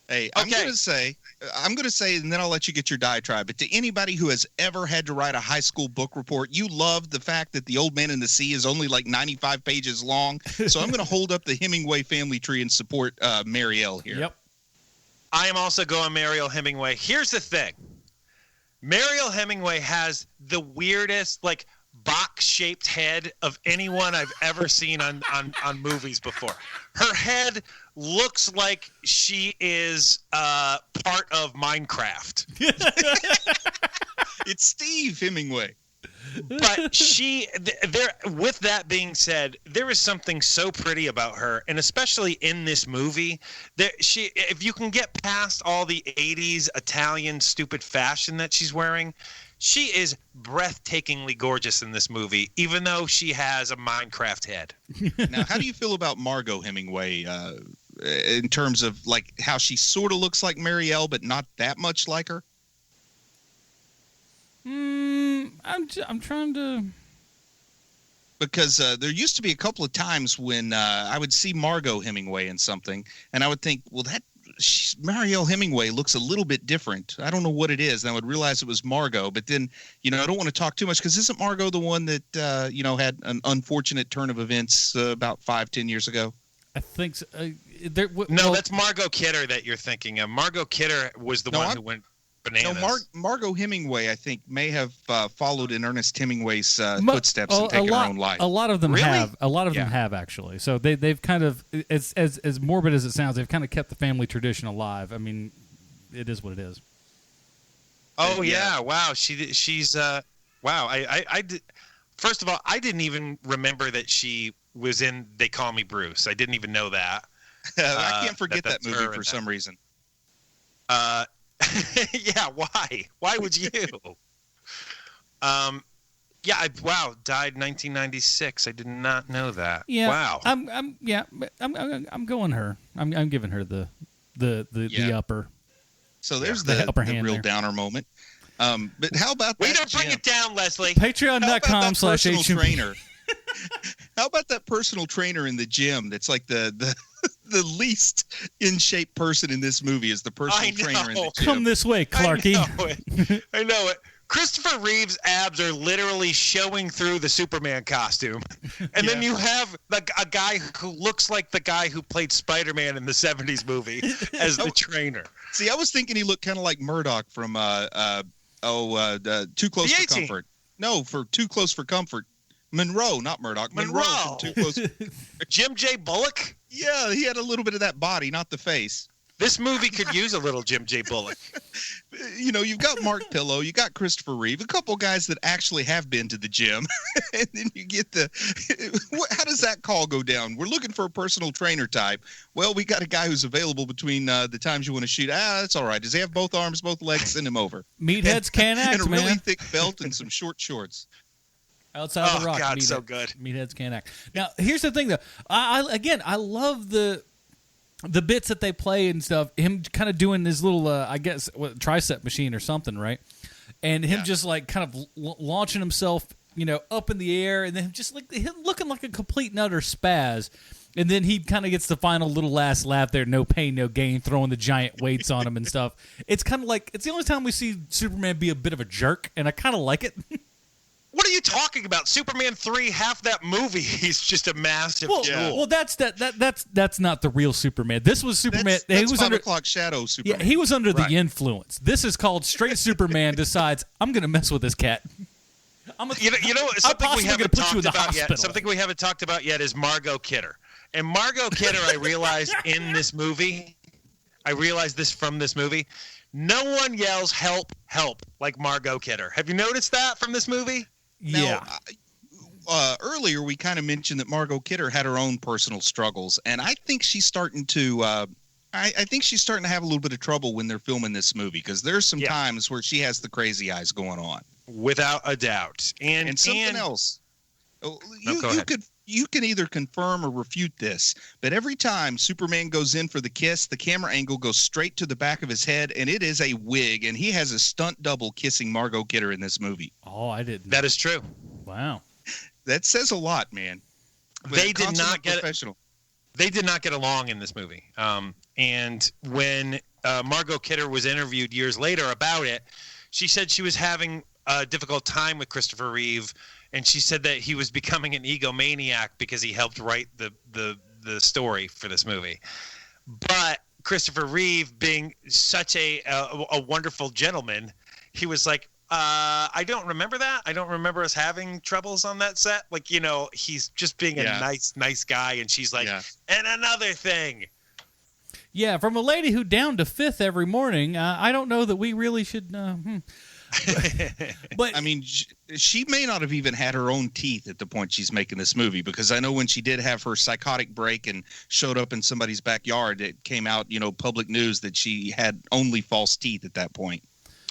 Hey, I'm Okay. going to say, and then I'll let you get your diatribe. But to anybody who has ever had to write a high school book report, you love the fact that The Old Man and the Sea is only like 95 pages long. So I'm going to hold up the Hemingway family tree and support Marielle here. Yep. I am also going Mariel Hemingway. Here's the thing. Mariel Hemingway has the weirdest, like, box-shaped head of anyone I've ever seen on movies before. Her head looks like she is part of Minecraft. It's Steve Hemingway. But with that being said, there is something so pretty about her, and especially in this movie, that if you can get past all the 80s Italian stupid fashion that she's wearing, she is breathtakingly gorgeous in this movie, even though she has a Minecraft head. Now, how do you feel about Margot Hemingway in terms of like how she sort of looks like Marielle, but not that much like her? I'm trying to. Because there used to be a couple of times when I would see Margot Hemingway in something, and I would think, well, Marielle Hemingway looks a little bit different. I don't know what it is. And I would realize it was Margot. But then, I don't want to talk too much because isn't Margot the one that, had an unfortunate turn of events about 5-10 years ago? I think so. No, that's Margot Kidder that you're thinking of. Margot Kidder was the one who went. bananas. Margot Hemingway, I think, may have followed in Ernest Hemingway's footsteps and taken her own life. A lot of them Really? have. A lot of them have, actually. So they've kind of, as morbid as it sounds, they've kind of kept the family tradition alive. I mean, it is what it is. Oh yeah! Wow, she's wow. I did. First of all, I didn't even remember that she was in They Call Me Bruce. I didn't even know that. I can't forget that movie for some reason. Yeah, why? Why would you? Yeah, wow, died 1996. I did not know that. Yeah, wow. I'm going her. I'm giving her the upper. So there's the upper hand real there. downer moment. But how about Way that to bring gym? it down, Leslie. Patreon.com/HM. How about that personal trainer in the gym that's like the least in shape person in this movie is the personal trainer in the gym. Come this way, Clarky. I know it. Christopher Reeve's abs are literally showing through the Superman costume. And then you have a guy who looks like the guy who played Spider-Man in the 70s movie as the trainer. See, I was thinking he looked kind of like Murdoch from Too Close for Comfort. No, for Too Close for Comfort. Monroe, not Murdoch. Monroe from Too Close. Jim J. Bullock? Yeah, he had a little bit of that body, not the face. This movie could use a little Jim J. Bullock. You know, you've got Mark Pillow, you got Christopher Reeve, a couple guys that actually have been to the gym, and then you get how does that call go down? We're looking for a personal trainer type. Well, we got a guy who's available between the times you want to shoot. That's all right. Does he have both arms, both legs? Send him over. Meatheads can't act, and a really man. thick belt and some short shorts. Outside the rock. God, so good. Meatheads can't act. Now, here's the thing, though. I love the bits that they play and stuff. Him kind of doing his little, tricep machine or something, right? And him just like kind of launching himself, up in the air, and then just like him looking like a complete and utter spaz. And then he kind of gets the final little last lap there, no pain, no gain, throwing the giant weights on him and stuff. It's kind of like it's the only time we see Superman be a bit of a jerk, and I kind of like it. What are you talking about? Superman 3, half that movie, he's just a massive tool. Well, that's not the real Superman. This was Superman. That's he was 5 under o'clock shadow Superman. Yeah, he was under the influence. This is called straight Superman decides I'm going to mess with this cat. Something we haven't talked about yet. Something we haven't talked about yet is Margot Kidder. And Margot Kidder, I realized in this movie, from this movie, no one yells help, help like Margot Kidder. Have you noticed that from this movie? Yeah. Now, earlier we kind of mentioned that Margot Kidder had her own personal struggles, and I think she's starting to I think she's starting to have a little bit of trouble when they're filming this movie, because there's some times where she has the crazy eyes going on. Without a doubt. And something else. You can either confirm or refute this, but every time Superman goes in for the kiss, the camera angle goes straight to the back of his head, and it is a wig, and he has a stunt double kissing Margot Kidder in this movie. Oh, I didn't. That is true. Wow. That says a lot, man. They did not get along in this movie. And when Margot Kidder was interviewed years later about it, she said she was having a difficult time with Christopher Reeve. And she said that he was becoming an egomaniac because he helped write the story for this movie. But Christopher Reeve, being such a wonderful gentleman, he was like, I don't remember that. I don't remember us having troubles on that set. Like, he's just being a nice guy. And she's like, and another thing. Yeah, from a lady who down to fifth every morning, I don't know that we really should... But I mean, she may not have even had her own teeth at the point she's making this movie, because I know when she did have her psychotic break and showed up in somebody's backyard, it came out, public news that she had only false teeth at that point.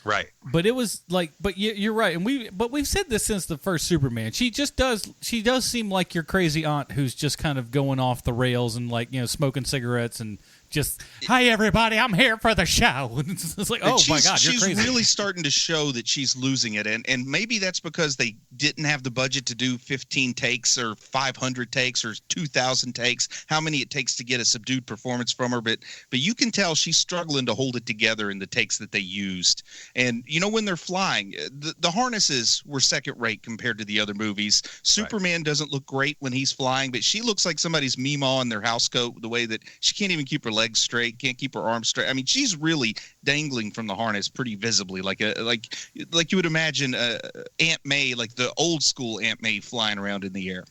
Right. But it was like, but you're right, and we've said this since the first Superman. She does seem like your crazy aunt who's just kind of going off the rails and smoking cigarettes and just, hi everybody, I'm here for the show. It's like, oh my God, you're crazy. She's really starting to show that she's losing it, and maybe that's because they didn't have the budget to do 15 takes or 500 takes or 2,000 takes, how many it takes to get a subdued performance from her, but you can tell she's struggling to hold it together in the takes that they used. And when they're flying, the harnesses were second rate compared to the other movies. Superman doesn't look great when he's flying, but she looks like somebody's Meemaw in their house coat, the way that she can't even keep her legs legs straight, can't keep her arms straight. I mean, she's really dangling from the harness pretty visibly, like you would imagine Aunt May, like the old school Aunt May flying around in the air.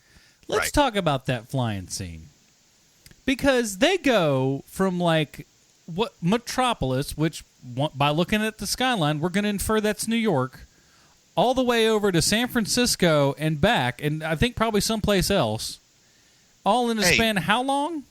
Let's talk about that flying scene. Because they go from like what Metropolis, which by looking at the skyline, we're going to infer that's New York, all the way over to San Francisco and back, and I think probably someplace else, all in a span how long?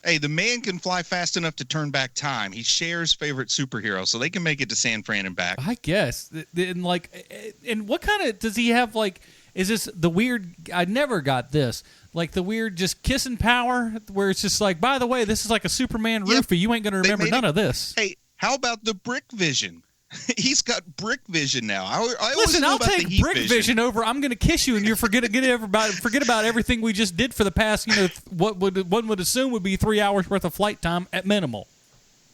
Hey, the man can fly fast enough to turn back time. He's Cher's favorite superhero, so they can make it to San Fran and back. I guess. And what kind of, does he have like, is this the weird, I never got this, like the weird just kissing power where it's just like, by the way, this is like a Superman roofie. You ain't going to remember none of this. Hey, how about the brick vision? He's got brick vision now. Listen, I'll take brick vision over. I'm going to kiss you, and you forget about everything we just did for the past, what one would assume would be 3 hours worth of flight time at minimal.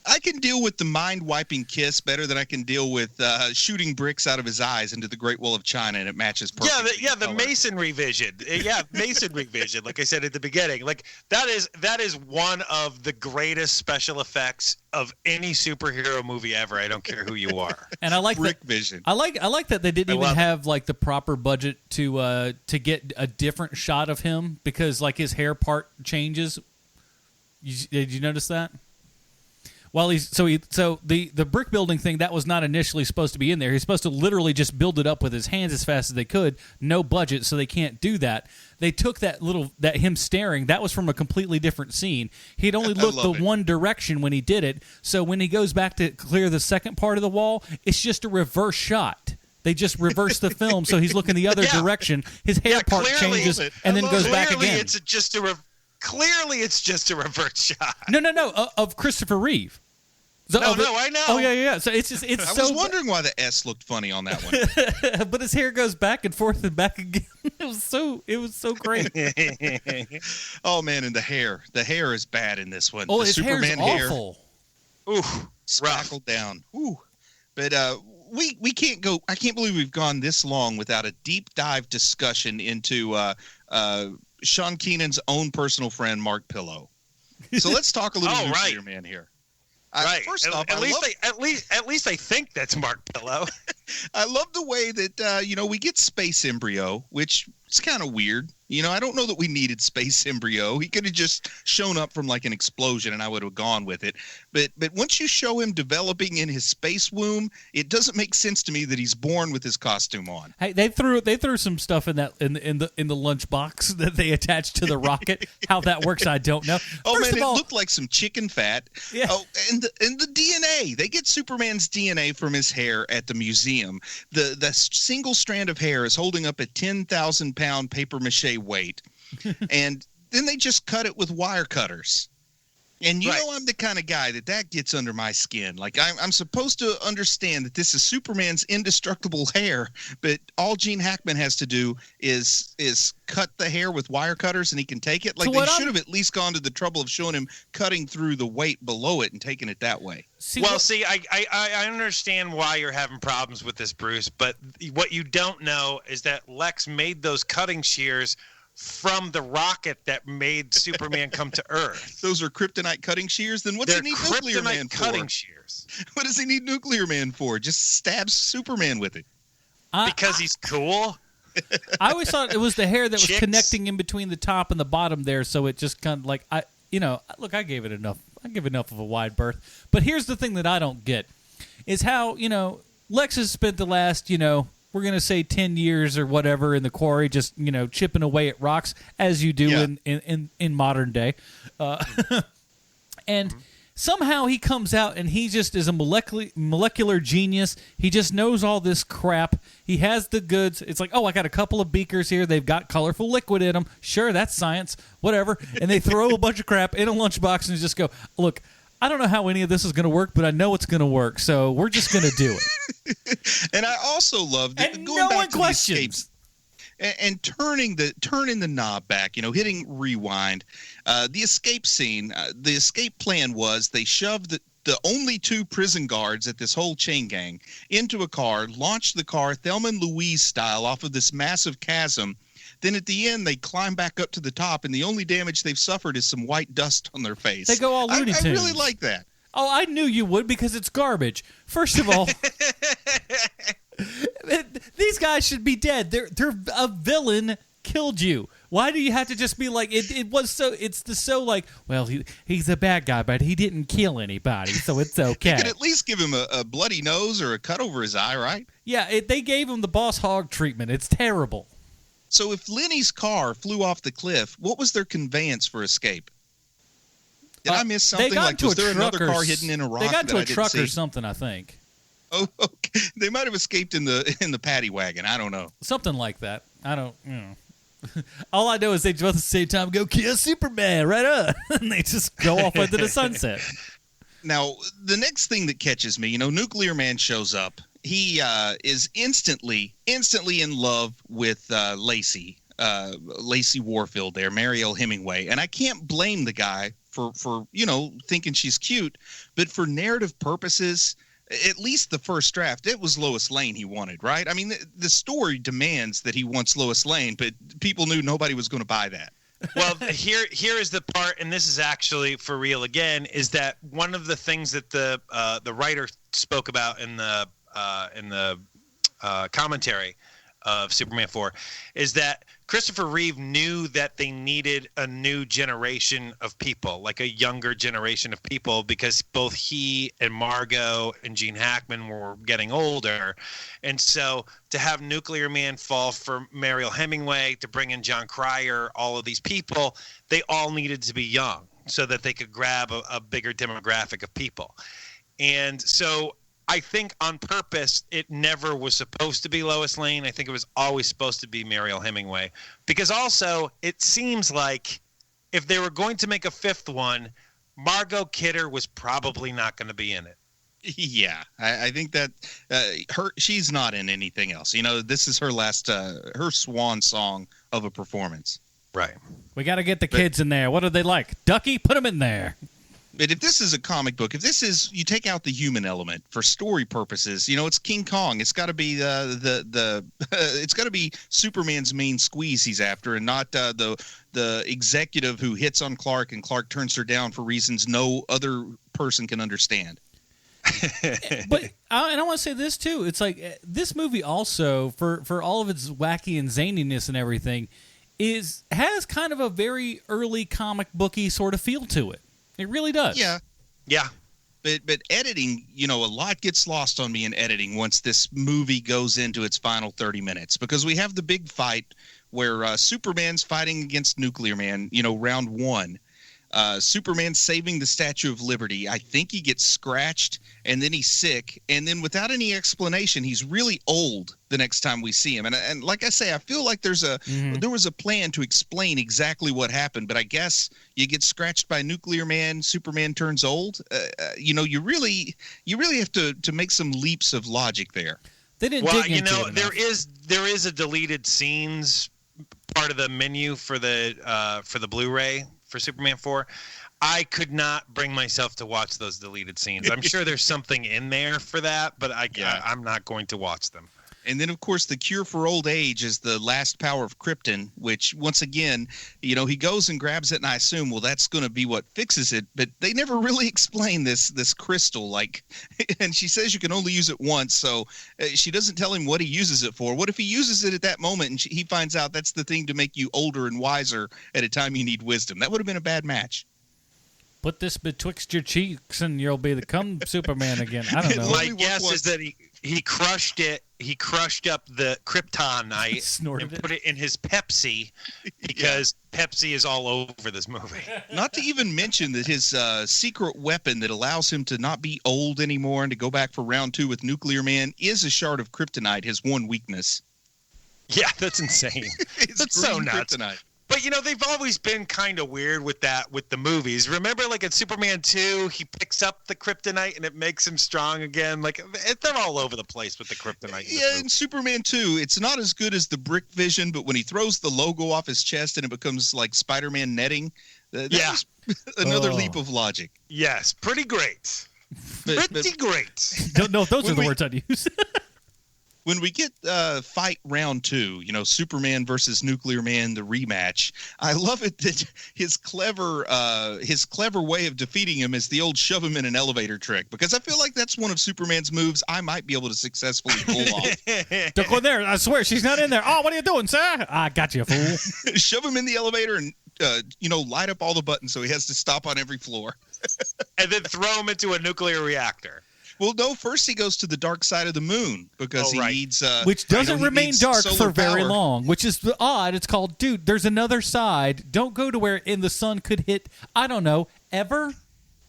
I can deal with the mind-wiping kiss better than I can deal with shooting bricks out of his eyes into the Great Wall of China, and it matches perfectly. The masonry vision. Yeah, masonry vision. Like I said at the beginning, like that is one of the greatest special effects of any superhero movie ever. I don't care who you are. And I like brick vision. I like that they didn't even have like the proper budget to get a different shot of him because like his hair part changes. Did you notice that? Well, the brick building thing that was not initially supposed to be in there. He's supposed to literally just build it up with his hands as fast as they could. No budget, so they can't do that. They took that him staring. That was from a completely different scene. He'd only looked the one direction when he did it. So when he goes back to clear the second part of the wall, it's just a reverse shot. They just reverse the film, so he's looking the other direction. His hair part changes and then goes back again. Clearly, it's just a reverse shot. No, of Christopher Reeve. I know. Oh yeah. So it's I was wondering why the S looked funny on that one. But his hair goes back and forth and back again. It was so great. Oh man, and the hair is bad in this one. Oh, the his Superman hair's awful. Ooh, spackled down. Ooh, but we can't go. I can't believe we've gone this long without a deep dive discussion into Sean Keenan's own personal friend, Mark Pillow. So let's talk a little Nuclear Man here. Right. First off, at least I think that's Mark Pillow. I love the way that we get Space Embryo, which is kind of weird. I don't know that we needed Space Embryo. He could have just shown up from like an explosion, and I would have gone with it. But once you show him developing in his space womb, it doesn't make sense to me that he's born with his costume on. Hey, they threw some stuff in the lunchbox that they attached to the rocket. How that works, I don't know. It looked like some chicken fat. Yeah. Oh, and the DNA. They get Superman's DNA from his hair at the museum. The single strand of hair is holding up a 10,000-pound paper mache weight, and then they just cut it with wire cutters. And I'm the kind of guy that gets under my skin. Like I'm supposed to understand that this is Superman's indestructible hair, but all Gene Hackman has to do is cut the hair with wire cutters, and he can take it. Like they should have at least gone to the trouble of showing him cutting through the weight below it and taking it that way. I understand why you're having problems with this, Bruce, but what you don't know is that Lex made those cutting shears from the rocket that made Superman come to Earth. Those are kryptonite cutting shears? Then what's he need Nuclear Man for? Cutting shears. What does he need Nuclear Man for? Just stabs Superman with it. Because he's cool? I always thought it was the hair that was connecting in between the top and the bottom there, so it just kind of like, I gave it enough. I give enough of a wide berth. But here's the thing that I don't get, is how, Lex has spent the last, we're going to say 10 years or whatever in the quarry, just, chipping away at rocks, as you do in modern day. And somehow he comes out and he just is a molecular genius. He just knows all this crap. He has the goods. It's like, I got a couple of beakers here. They've got colorful liquid in them. Sure, that's science, whatever. And they throw a bunch of crap in a lunchbox and just go, look, I don't know how any of this is going to work, but I know it's going to work, so we're just going to do it. And I also love that going no back one to questions. The escapes and turning the knob back, hitting rewind. The escape scene, the escape plan was they shoved the only two prison guards at this whole chain gang into a car, launched the car Thelma and Louise style off of this massive chasm, Then at the end, they climb back up to the top, and the only damage they've suffered is some white dust on their face. They go all Looney Tunes. I really like that. Oh, I knew you would because it's garbage. First of all, these guys should be dead. They're a villain killed you. Why do you have to just be like it was so? It's the so like. Well, he's a bad guy, but he didn't kill anybody, so it's okay. You could at least give him a bloody nose or a cut over his eye, right? Yeah, they gave him the Boss Hogg treatment. It's terrible. So if Lenny's car flew off the cliff, what was their conveyance for escape? Did I miss something? Like, was there another car hidden in a rock? They got into a truck or something, I think. Oh, okay. They might have escaped in the paddy wagon. I don't know. Something like that. I don't. All I know is they just at the same time go kill Superman right up, and they just go off into the sunset. Now, the next thing that catches me, Nuclear Man shows up. He is instantly in love with Lacey Warfield there, Mariel Hemingway, and I can't blame the guy for thinking she's cute, but for narrative purposes, at least the first draft, it was Lois Lane he wanted, right? I mean, the story demands that he wants Lois Lane, but people knew nobody was going to buy that. Well, here is the part, and this is actually for real again, is that one of the things that the writer spoke about in the commentary of Superman 4 is that Christopher Reeve knew that they needed a new generation of people, like a younger generation of people, because both he and Margot and Gene Hackman were getting older. And so to have Nuclear Man fall for Mariel Hemingway, to bring in John Cryer, all of these people, they all needed to be young so that they could grab a bigger demographic of people. And so I think on purpose, it never was supposed to be Lois Lane. I think it was always supposed to be Mariel Hemingway. Because also, it seems like if they were going to make a fifth one, Margot Kidder was probably not going to be in it. Yeah, I think that she's not in anything else. This is her last, her swan song of a performance. Right. We got to get the kids in there. What do they like? Ducky? Put them in there. But if this is a comic book, if this is, you take out the human element for story purposes, it's King Kong. It's got to be it's got to be Superman's main squeeze he's after, and not the executive who hits on Clark and Clark turns her down for reasons no other person can understand. But I want to say this too. It's like this movie also, for all of its wacky and zaniness and everything, has kind of a very early comic booky sort of feel to it. It really does. Yeah. Yeah. But editing, a lot gets lost on me in editing once this movie goes into its final 30 minutes, because we have the big fight where Superman's fighting against Nuclear Man, round one. Superman's saving the Statue of Liberty. I think he gets scratched, and then he's sick, and then without any explanation, he's really old the next time we see him. And like I say, I feel like there was a plan to explain exactly what happened, but I guess you get scratched by Nuclear Man, Superman turns old. You really have to make some leaps of logic there. They didn't dig into it there is a deleted scenes part of the menu for the Blu-ray for Superman 4. I could not bring myself to watch those deleted scenes. I'm sure there's something in there for that, but I'm not going to watch them. And then, of course, the cure for old age is the last power of Krypton, which, once again, he goes and grabs it, and I assume, well, that's going to be what fixes it. But they never really explain this crystal. And she says you can only use it once, so she doesn't tell him what he uses it for. What if he uses it at that moment and he finds out that's the thing to make you older and wiser at a time you need wisdom? That would have been a bad match. Put this betwixt your cheeks and you'll become Superman again. I don't know. My guess is that he crushed it. He crushed up the kryptonite and put it in his Pepsi, because Pepsi is all over this movie. Not to even mention that his secret weapon that allows him to not be old anymore and to go back for round 2 with Nuclear Man is a shard of kryptonite, his one weakness. Yeah, that's insane. That's so nuts. Kryptonite. But, they've always been kind of weird with that, with the movies. Remember, in Superman 2, he picks up the kryptonite and it makes him strong again? They're all over the place with the kryptonite. Yeah, in Superman 2, it's not as good as the brick vision, but when he throws the logo off his chest and it becomes like Spider-Man netting, that's another leap of logic. Yes, pretty great. Pretty great. Don't know if those are the words I'd use. when we get fight round 2, Superman versus Nuclear Man, the rematch, I love it that his clever way of defeating him is the old shove him in an elevator trick, because I feel like that's one of Superman's moves I might be able to successfully pull off. Don't go there. I swear she's not in there. Oh, what are you doing, sir? I got you, fool. Shove him in the elevator and light up all the buttons so he has to stop on every floor. And then throw him into a nuclear reactor. Well, no, first he goes to the dark side of the moon because he needs... which doesn't remain dark for very power. long, which is odd. It's called, dude, there's another side. Don't go to where the sun could hit, I don't know, ever?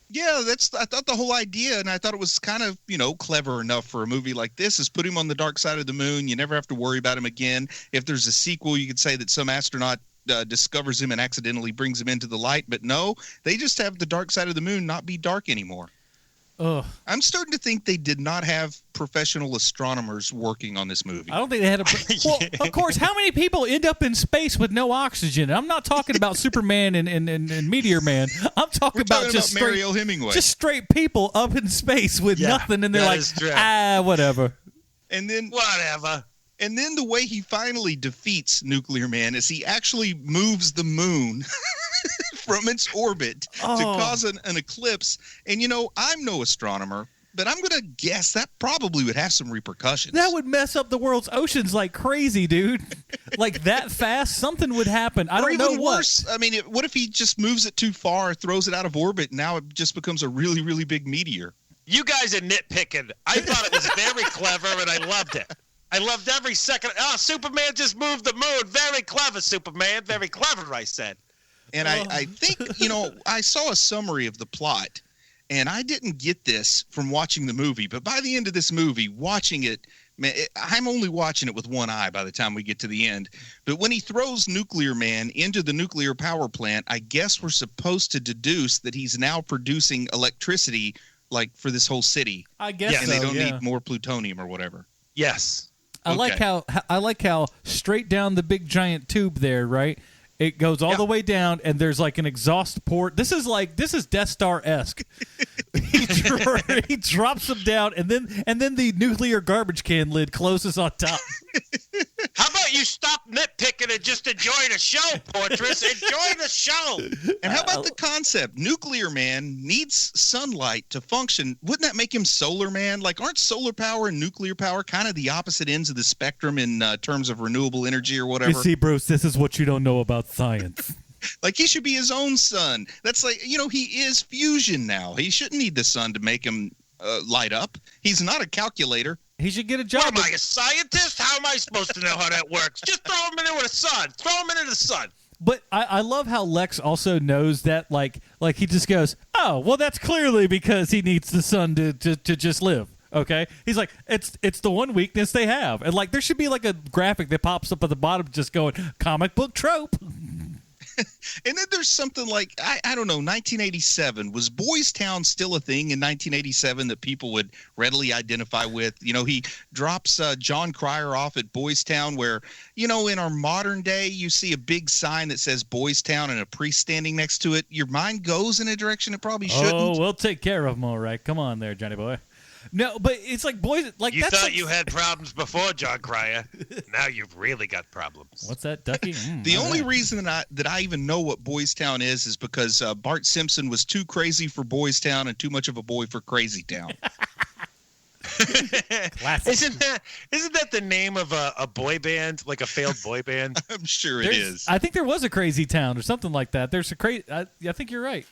Yeah, I thought the whole idea, and I thought it was kind of, clever enough for a movie like this, is put him on the dark side of the moon. You never have to worry about him again. If there's a sequel, you could say that some astronaut discovers him and accidentally brings him into the light. But no, they just have the dark side of the moon not be dark anymore. Ugh. I'm starting to think they did not have professional astronomers working on this movie. I don't think they had well, of course, how many people end up in space with no oxygen? I'm not talking about Superman and Meteor Man. I'm talking about just straight Mariel Hemingway. Just straight people up in space with nothing, and they're like, whatever. And then whatever. And then the way he finally defeats Nuclear Man is he actually moves the moon from its orbit to cause an eclipse. And, I'm no astronomer, but I'm going to guess that probably would have some repercussions. That would mess up the world's oceans like crazy, dude. Like that fast, something would happen. I don't know what. Worse, I mean, what if he just moves it too far, throws it out of orbit, and now it just becomes a really, really big meteor? You guys are nitpicking. I thought it was very clever, and I loved it. I loved every second. Oh, Superman just moved the moon. Very clever, Superman. Very clever, I said. And I think, I saw a summary of the plot, and I didn't get this from watching the movie. But by the end of this movie, watching it, man, I'm only watching it with one eye by the time we get to the end. But when he throws Nuclear Man into the nuclear power plant, I guess we're supposed to deduce that he's now producing electricity, like, for this whole city. I guess and they don't need more plutonium or whatever. Yes. I like how straight down the big giant tube there, right? It goes all the way down, and there's like an exhaust port. This is Death Star-esque. He drops them down, and then the nuclear garbage can lid closes on top. How about you stop nitpicking and just enjoy the show, Portrais? Enjoy the show. And how about the concept? Nuclear Man needs sunlight to function. Wouldn't that make him Solar Man? Like, aren't solar power and nuclear power kind of the opposite ends of the spectrum in terms of renewable energy or whatever? You see, Bruce, this is what you don't know about science. Like, he should be his own sun. That's like, he is fusion now. He shouldn't need the sun to make him light up. He's not a calculator. He should get a job. What, am I a scientist? How am I supposed to know how that works? Just throw him into the sun. Throw him into the sun. But I love how Lex also knows that, like he just goes, oh, well, that's clearly because he needs the sun to just live. Okay, he's like, it's the one weakness they have, and like there should be like a graphic that pops up at the bottom just going comic book trope. And then there's something like, I don't know, 1987. Was Boys Town still a thing in 1987 that people would readily identify with? He drops John Cryer off at Boys Town where, in our modern day, you see a big sign that says Boys Town and a priest standing next to it. Your mind goes in a direction it probably shouldn't. Oh, we'll take care of them, all right. Come on there, Johnny boy. No, but it's like boys. Like you thought you had problems before, John Cryer. Now you've really got problems. What's that, Ducky? The only reason that I even know what Boys Town is because Bart Simpson was too crazy for Boys Town and too much of a boy for Crazy Town. Isn't that the name of a boy band, like a failed boy band? I'm sure it is. I think there was a Crazy Town or something like that. There's a crazy. I think you're right.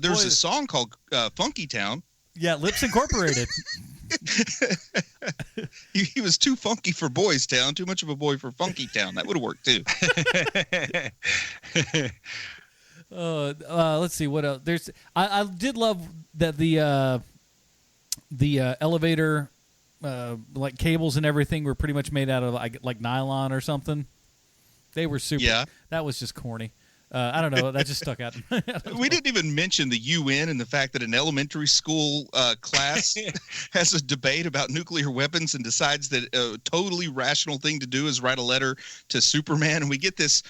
There's a song called Funky Town. Yeah, Lips Incorporated. He was too funky for Boys Town, too much of a boy for Funky Town. That would have worked too. Let's see what else. I did love that the elevator, like cables and everything, were pretty much made out of like nylon or something. They were super. Yeah. That was just corny. I don't know. That just stuck out. We didn't even mention the UN and the fact that an elementary school class has a debate about nuclear weapons and decides that a totally rational thing to do is write a letter to Superman. And we get this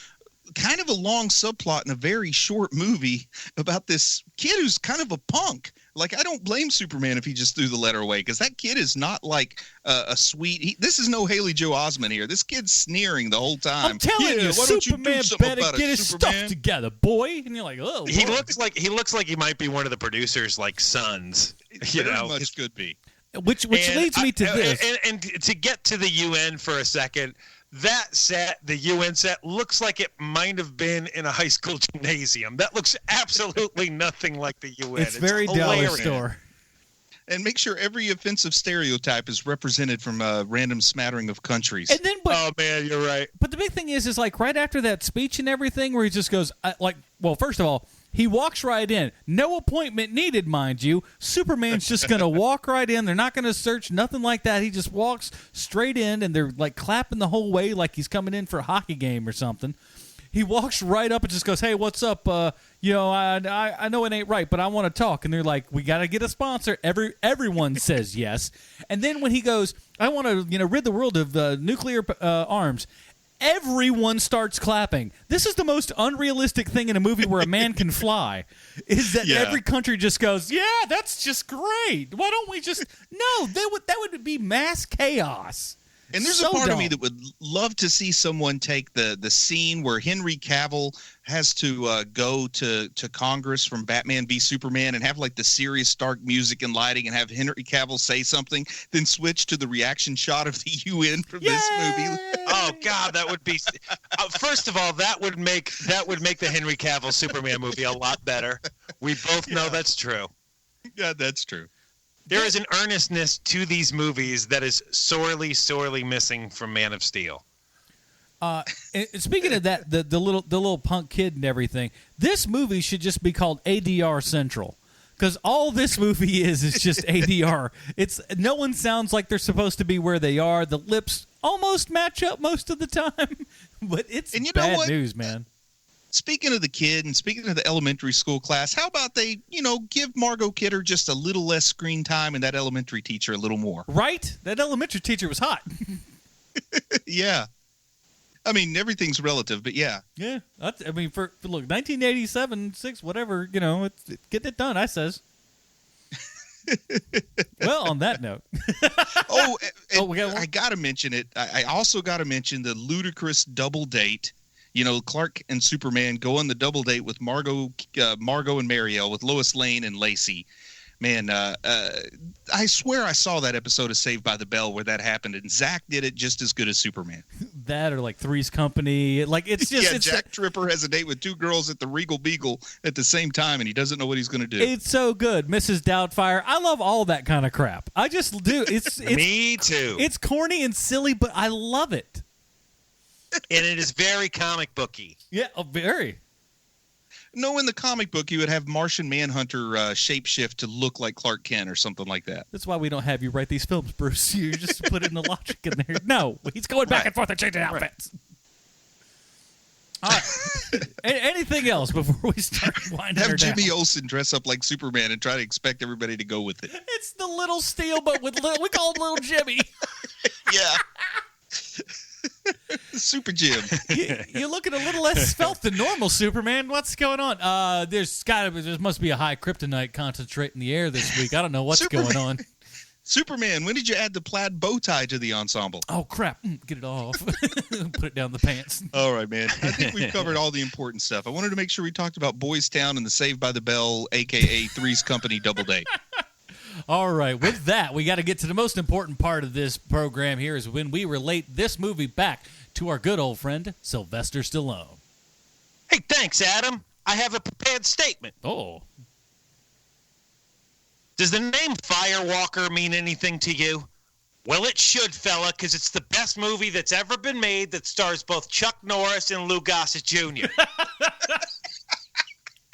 kind of a long subplot in a very short movie about this kid who's kind of a punk. Like, I don't blame Superman if he just threw the letter away, because that kid is not like a sweet. This is no Haley Joel Osment here. This kid's sneering the whole time. I'm telling you, Superman better get his stuff together, boy. And you're like, oh. He looks like he might be one of the producers' like sons. You know, much could be. Which leads me to this. And to get to the UN for a second. That set, the UN set, looks like it might have been in a high school gymnasium. That looks absolutely nothing like the UN. It's very dollar store. And make sure every offensive stereotype is represented from a random smattering of countries. And then, oh man, you're right. But the big thing is like right after that speech and everything, where he just goes, well, first of all, he walks right in. No appointment needed, mind you. Superman's just going to walk right in. They're not going to search, nothing like that. He just walks straight in, and they're like clapping the whole way like he's coming in for a hockey game or something. He walks right up and just goes, hey, what's up? I know it ain't right, but I want to talk. And they're like, we got to get a sponsor. Everyone says yes. And then when he goes, I want to rid the world of nuclear arms, everyone starts clapping. This is the most unrealistic thing in a movie where a man can fly, is that every country just goes, yeah, that's just great. Why don't we just... No, that would be mass chaos. And there's a part of me that would love to see someone take the scene where Henry Cavill has to go to Congress from Batman v Superman and have like the serious dark music and lighting and have Henry Cavill say something, then switch to the reaction shot of the UN from this movie. Oh God, that would be. First of all, that would make the Henry Cavill Superman movie a lot better. We both know that's true. Yeah, that's true. There is an earnestness to these movies that is sorely, sorely missing from Man of Steel. And speaking of that, the little punk kid and everything, this movie should just be called ADR Central, because all this movie is just ADR. No one sounds like they're supposed to be where they are. The lips almost match up most of the time, but it's bad news, man. Speaking of the kid and speaking of the elementary school class, how about they, give Margot Kidder just a little less screen time and that elementary teacher a little more? Right? That elementary teacher was hot. Yeah. I mean, everything's relative, but yeah. Yeah. Look, 1987, 6, whatever, it's getting it done, I says. Well, on that note. I got to mention it. I also got to mention the ludicrous double date. Clark and Superman go on the double date with Margot and Mariel, with Lois Lane and Lacey. Man, I swear I saw that episode of Saved by the Bell where that happened, and Zach did it just as good as Superman. That or like Three's Company. Like it's just Jack Tripper has a date with two girls at the Regal Beagle at the same time, and he doesn't know what he's going to do. It's so good, Mrs. Doubtfire. I love all that kind of crap. I just do. It's me too. It's corny and silly, but I love it. And it is very comic booky. Yeah, very. No, in the comic book, you would have Martian Manhunter shapeshift to look like Clark Kent or something like that. That's why we don't have you write these films, Bruce. You just put in the logic in there. No, he's going back and forth and changing outfits. All right. Anything else before we start winding her down? Have Jimmy Olsen dress up like Superman and try to expect everybody to go with it. It's the Little Steel, but with we call him Little Jimmy. Yeah. Super Jim. You're looking a little less svelte than normal, Superman. What's going on? There must be a high kryptonite concentrate in the air this week. I don't know what's going on. Superman, when did you add the plaid bow tie to the ensemble? Oh, crap. Get it off. Put it down the pants. All right, man. I think we've covered all the important stuff. I wanted to make sure we talked about Boys Town and the Saved by the Bell, a.k.a. Three's Company double date. All right. With that, we got to get to the most important part of this program here is when we relate this movie back to our good old friend, Sylvester Stallone. Hey, thanks, Adam. I have a prepared statement. Oh. Does the name Firewalker mean anything to you? Well, it should, fella, because it's the best movie that's ever been made that stars both Chuck Norris and Lou Gossett Jr.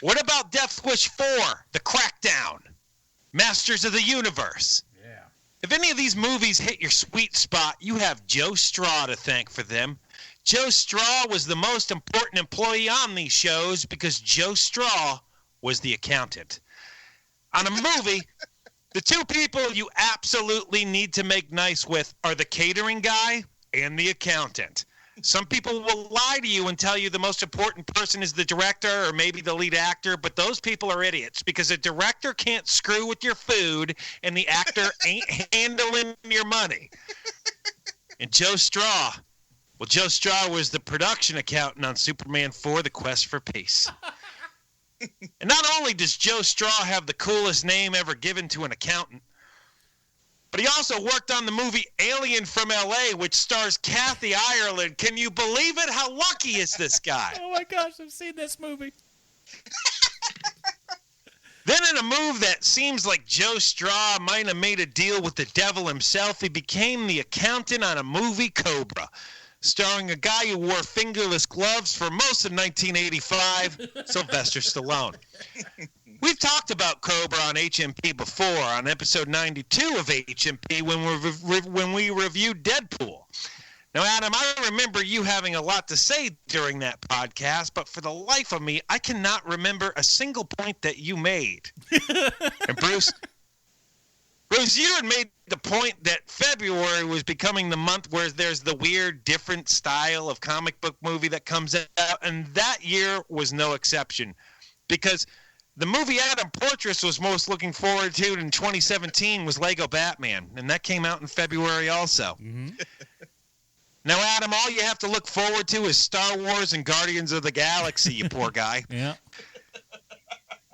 What about Death Wish 4, The Crackdown? Masters of the Universe. Yeah. If any of these movies hit your sweet spot, you have Joe Straw to thank for them. Joe Straw was the most important employee on these shows because Joe Straw was the accountant. On a movie, the two people you absolutely need to make nice with are the catering guy and the accountant. Some people will lie to you and tell you the most important person is the director or maybe the lead actor, but those people are idiots because a director can't screw with your food and the actor ain't handling your money. And Joe Straw. Well, Joe Straw was the production accountant on Superman 4, The Quest for Peace. And not only does Joe Straw have the coolest name ever given to an accountant, but he also worked on the movie Alien from L.A., which stars Kathy Ireland. Can you believe it? How lucky is this guy? Oh, my gosh, I've seen this movie. Then in a move that seems like Joe Straw might have made a deal with the devil himself, he became the accountant on a movie, Cobra, starring a guy who wore fingerless gloves for most of 1985, Sylvester Stallone. We've talked about Cobra on HMP before, on episode 92 of HMP when we reviewed Deadpool. Now, Adam, I remember you having a lot to say during that podcast, but for the life of me, I cannot remember a single point that you made. And Bruce, you had made the point that February was becoming the month where there's the weird, different style of comic book movie that comes out, and that year was no exception. Because the movie Adam Portrais was most looking forward to in 2017 was Lego Batman, and that came out in February also. Mm-hmm. Now, Adam, all you have to look forward to is Star Wars and Guardians of the Galaxy, you poor guy. Yeah.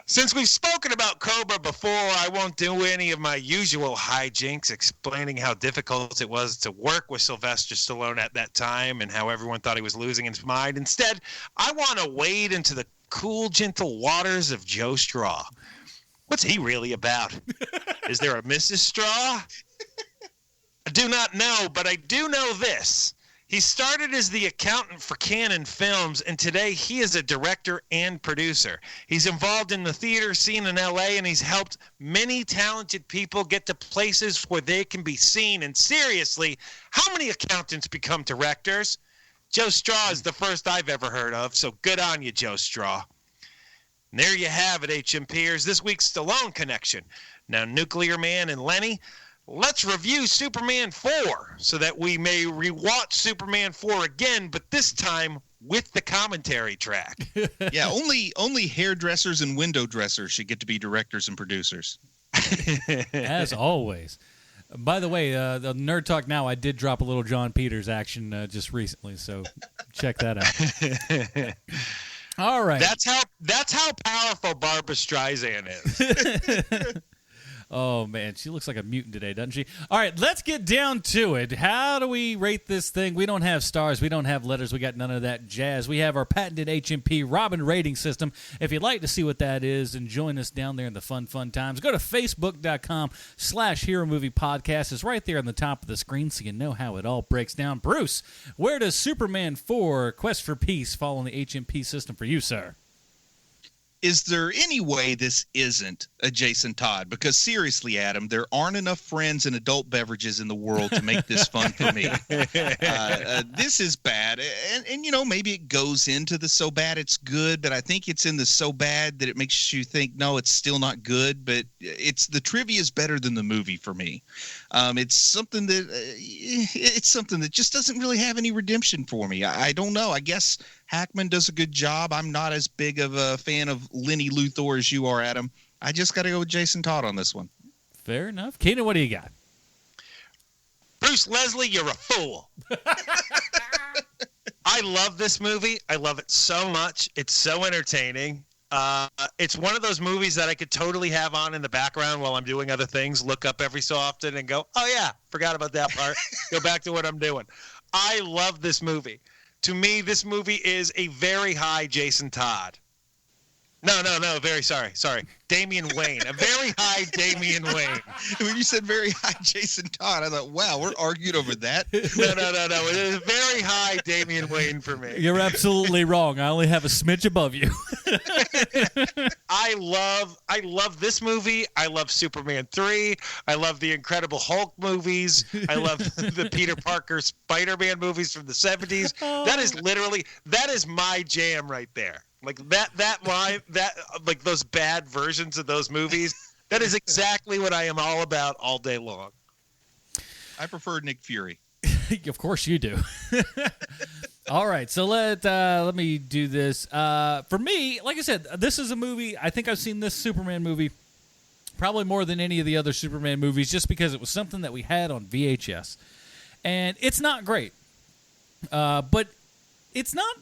Since we've spoken about Cobra before, I won't do any of my usual hijinks explaining how difficult it was to work with Sylvester Stallone at that time and how everyone thought he was losing his mind. Instead, I want to wade into the cool, gentle waters of Joe Straw. What's he really about? Is there a Mrs. Straw? I do not know, but I do know this. He started as the accountant for Keenan Films, and today he is a director and producer. He's involved in the theater scene in L.A., and he's helped many talented people get to places where they can be seen. And seriously, how many accountants become directors? Joe Straw is the first I've ever heard of, so good on you, Joe Straw. And there you have it, HMPers, this week's Stallone Connection. Now, Nuclear Man and Lenny, let's review Superman 4 so that we may rewatch Superman 4 again, but this time with the commentary track. Yeah, only hairdressers and window dressers should get to be directors and producers. As always. By the way, the Nerd Talk Now, I did drop a little John Peters action just recently, so check that out. All right. That's how powerful Barbra Streisand is. Oh, man, she looks like a mutant today, doesn't she? All right, let's get down to it. How do we rate this thing? We don't have stars. We don't have letters. We got none of that jazz. We have our patented HMP Robin rating system. If you'd like to see what that is and join us down there in the fun times, go to facebook.com/Hero Movie Podcast. It's right there on the top of the screen so you know how it all breaks down. Bruce, where does Superman 4 Quest for Peace fall in the HMP system for you, sir? Is there any way this isn't a Jason Todd? Because seriously, Adam, there aren't enough friends and adult beverages in the world to make this fun for me. This is bad. And, you know, maybe it goes into the so bad it's good, but I think it's in the so bad that it makes you think, no, it's still not good. But the trivia is better than the movie for me. It's something that just doesn't really have any redemption for me. I don't know. I guess Hackman does a good job. I'm not as big of a fan of Lenny Luthor as you are, Adam. I just got to go with Jason Todd on this one. Fair enough. Keenan, what do you got? Bruce Leslie, you're a fool. I love this movie. I love it so much. It's so entertaining. It's one of those movies that I could totally have on in the background while I'm doing other things, look up every so often and go, oh, yeah, forgot about that part. Go back to what I'm doing. I love this movie. To me, this movie is a very high Jason Todd. No, very sorry. Damian Wayne. A very high Damian Wayne. When you said very high Jason Todd, I thought, wow, we're arguing over that. No. It is a very high Damian Wayne for me. You're absolutely wrong. I only have a smidge above you. I love this movie. I love Superman 3. I love the Incredible Hulk movies. I love the Peter Parker Spider-Man movies from the 70s. That is my jam right there. Like like those bad versions of those movies. That is exactly what I am all about all day long. I prefer Nick Fury. Of course you do. All right, so let me do this. For me, like I said, this is a movie. I think I've seen this Superman movie probably more than any of the other Superman movies, just because it was something that we had on VHS, and it's not great, but it's not.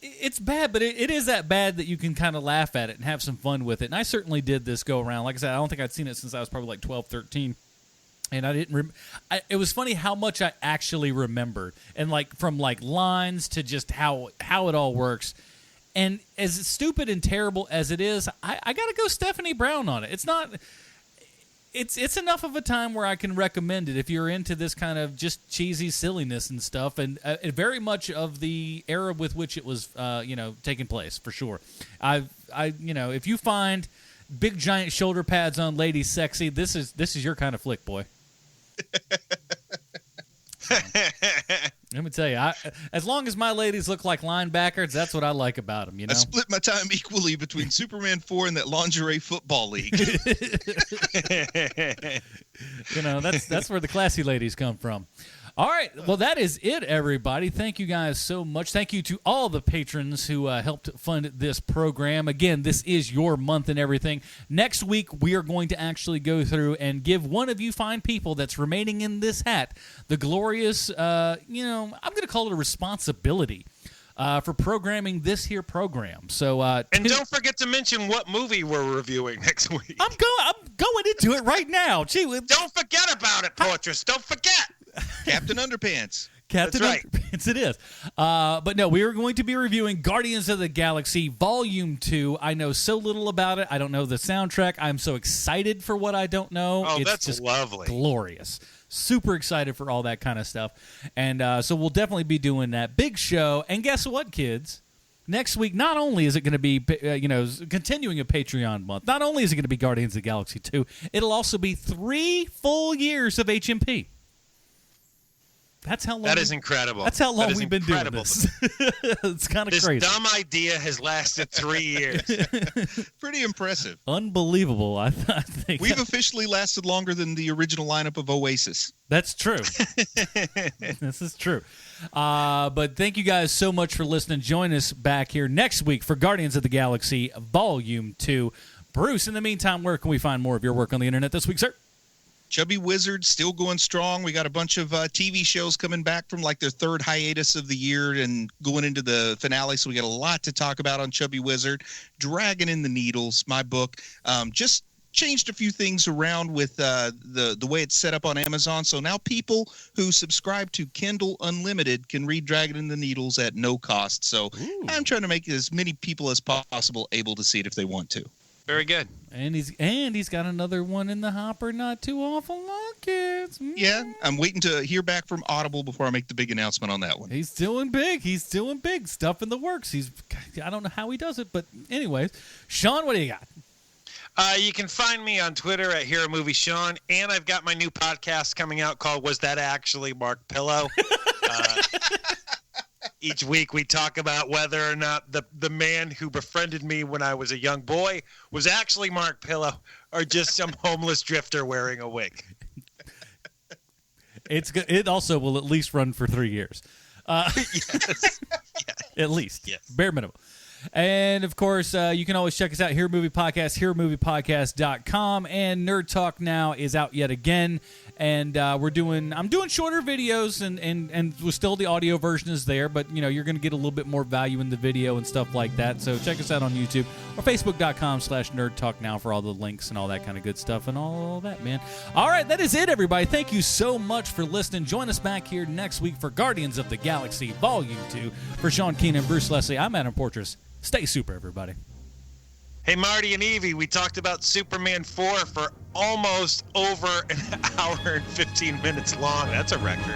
It's bad, but it is that bad that you can kind of laugh at it and have some fun with it. And I certainly did this go around. Like I said, I don't think I'd seen it since I was probably like 12, 13. And I didn't. It was funny how much I actually remembered, and like from like lines to just how it all works. And as stupid and terrible as it is, I got to go Stephanie Brown on it. It's not. It's enough of a time where I can recommend it if you're into this kind of just cheesy silliness and stuff, and very much of the era with which it was taking place for sure. If you find big giant shoulder pads on ladies sexy, this is your kind of flick, boy. Let me tell you, as long as my ladies look like linebackers, that's what I like about them. I split my time equally between Superman 4 and that lingerie football league. That's where the classy ladies come from. All right, well, that is it, everybody. Thank you guys so much. Thank you to all the patrons who helped fund this program. Again, this is your month and everything. Next week, we are going to actually go through and give one of you fine people that's remaining in this hat the glorious, I'm going to call it a responsibility for programming this here program. So, and don't forget to mention what movie we're reviewing next week. I'm going into it right now. Gee, don't forget about it, Portrais. Don't forget. Captain Underpants. Captain Underpants, it is. But no, we are going to be reviewing Guardians of the Galaxy Volume 2. I know so little about it. I don't know the soundtrack. I'm so excited for what I don't know. Oh, it's that's just lovely. Glorious. Super excited for all that kind of stuff. And so we'll definitely be doing that big show. And guess what, kids? Next week, not only is it going to be, continuing a Patreon month, not only is it going to be Guardians of the Galaxy 2, it'll also be 3 full years of HMP. That's how long. That is incredible. That's how long we've been doing this. It's kind of crazy. This dumb idea has lasted 3 years. Pretty impressive. Unbelievable. I think we've officially lasted longer than the original lineup of Oasis. That's true. This is true. But thank you guys so much for listening. Join us back here next week for Guardians of the Galaxy Volume 2. Bruce, in the meantime, where can we find more of your work on the internet this week, sir? Chubby Wizard still going strong. We got a bunch of TV shows coming back from like their third hiatus of the year and going into the finale. So we got a lot to talk about on Chubby Wizard. Dragging in the Needles, my book. Just changed a few things around with the way it's set up on Amazon. So now people who subscribe to Kindle Unlimited can read Dragging in the Needles at no cost. So I'm trying to make as many people as possible able to see it if they want to. Very good. And he's got another one in the hopper not too awful long, kids. Yeah, I'm waiting to hear back from Audible before I make the big announcement on that one. He's doing big. Stuff in the works. I don't know how he does it, but anyways. Sean, what do you got? You can find me on Twitter at Hero Movie Sean, and I've got my new podcast coming out called Was That Actually Mark Pillow? Each week we talk about whether or not the man who befriended me when I was a young boy was actually Mark Pillow or just some homeless drifter wearing a wig. It also will at least run for 3 years. Yes. At least. Yes. Bare minimum. And, of course, you can always check us out, Hero Movie Podcast, HeroMoviePodcast.com, and Nerd Talk Now is out yet again. And I'm doing shorter videos, and still the audio version is there, but, you're going to get a little bit more value in the video and stuff like that. So check us out on YouTube or Facebook.com/Nerd Talk Now for all the links and all that kind of good stuff and all that, man. All right, that is it, everybody. Thank you so much for listening. Join us back here next week for Guardians of the Galaxy Volume 2. For Sean Keenan, Bruce Leslie, I'm Adam Portrais. Stay super, everybody. Hey, Marty and Evie, we talked about Superman 4 for almost over an hour and 15 minutes long. That's a record.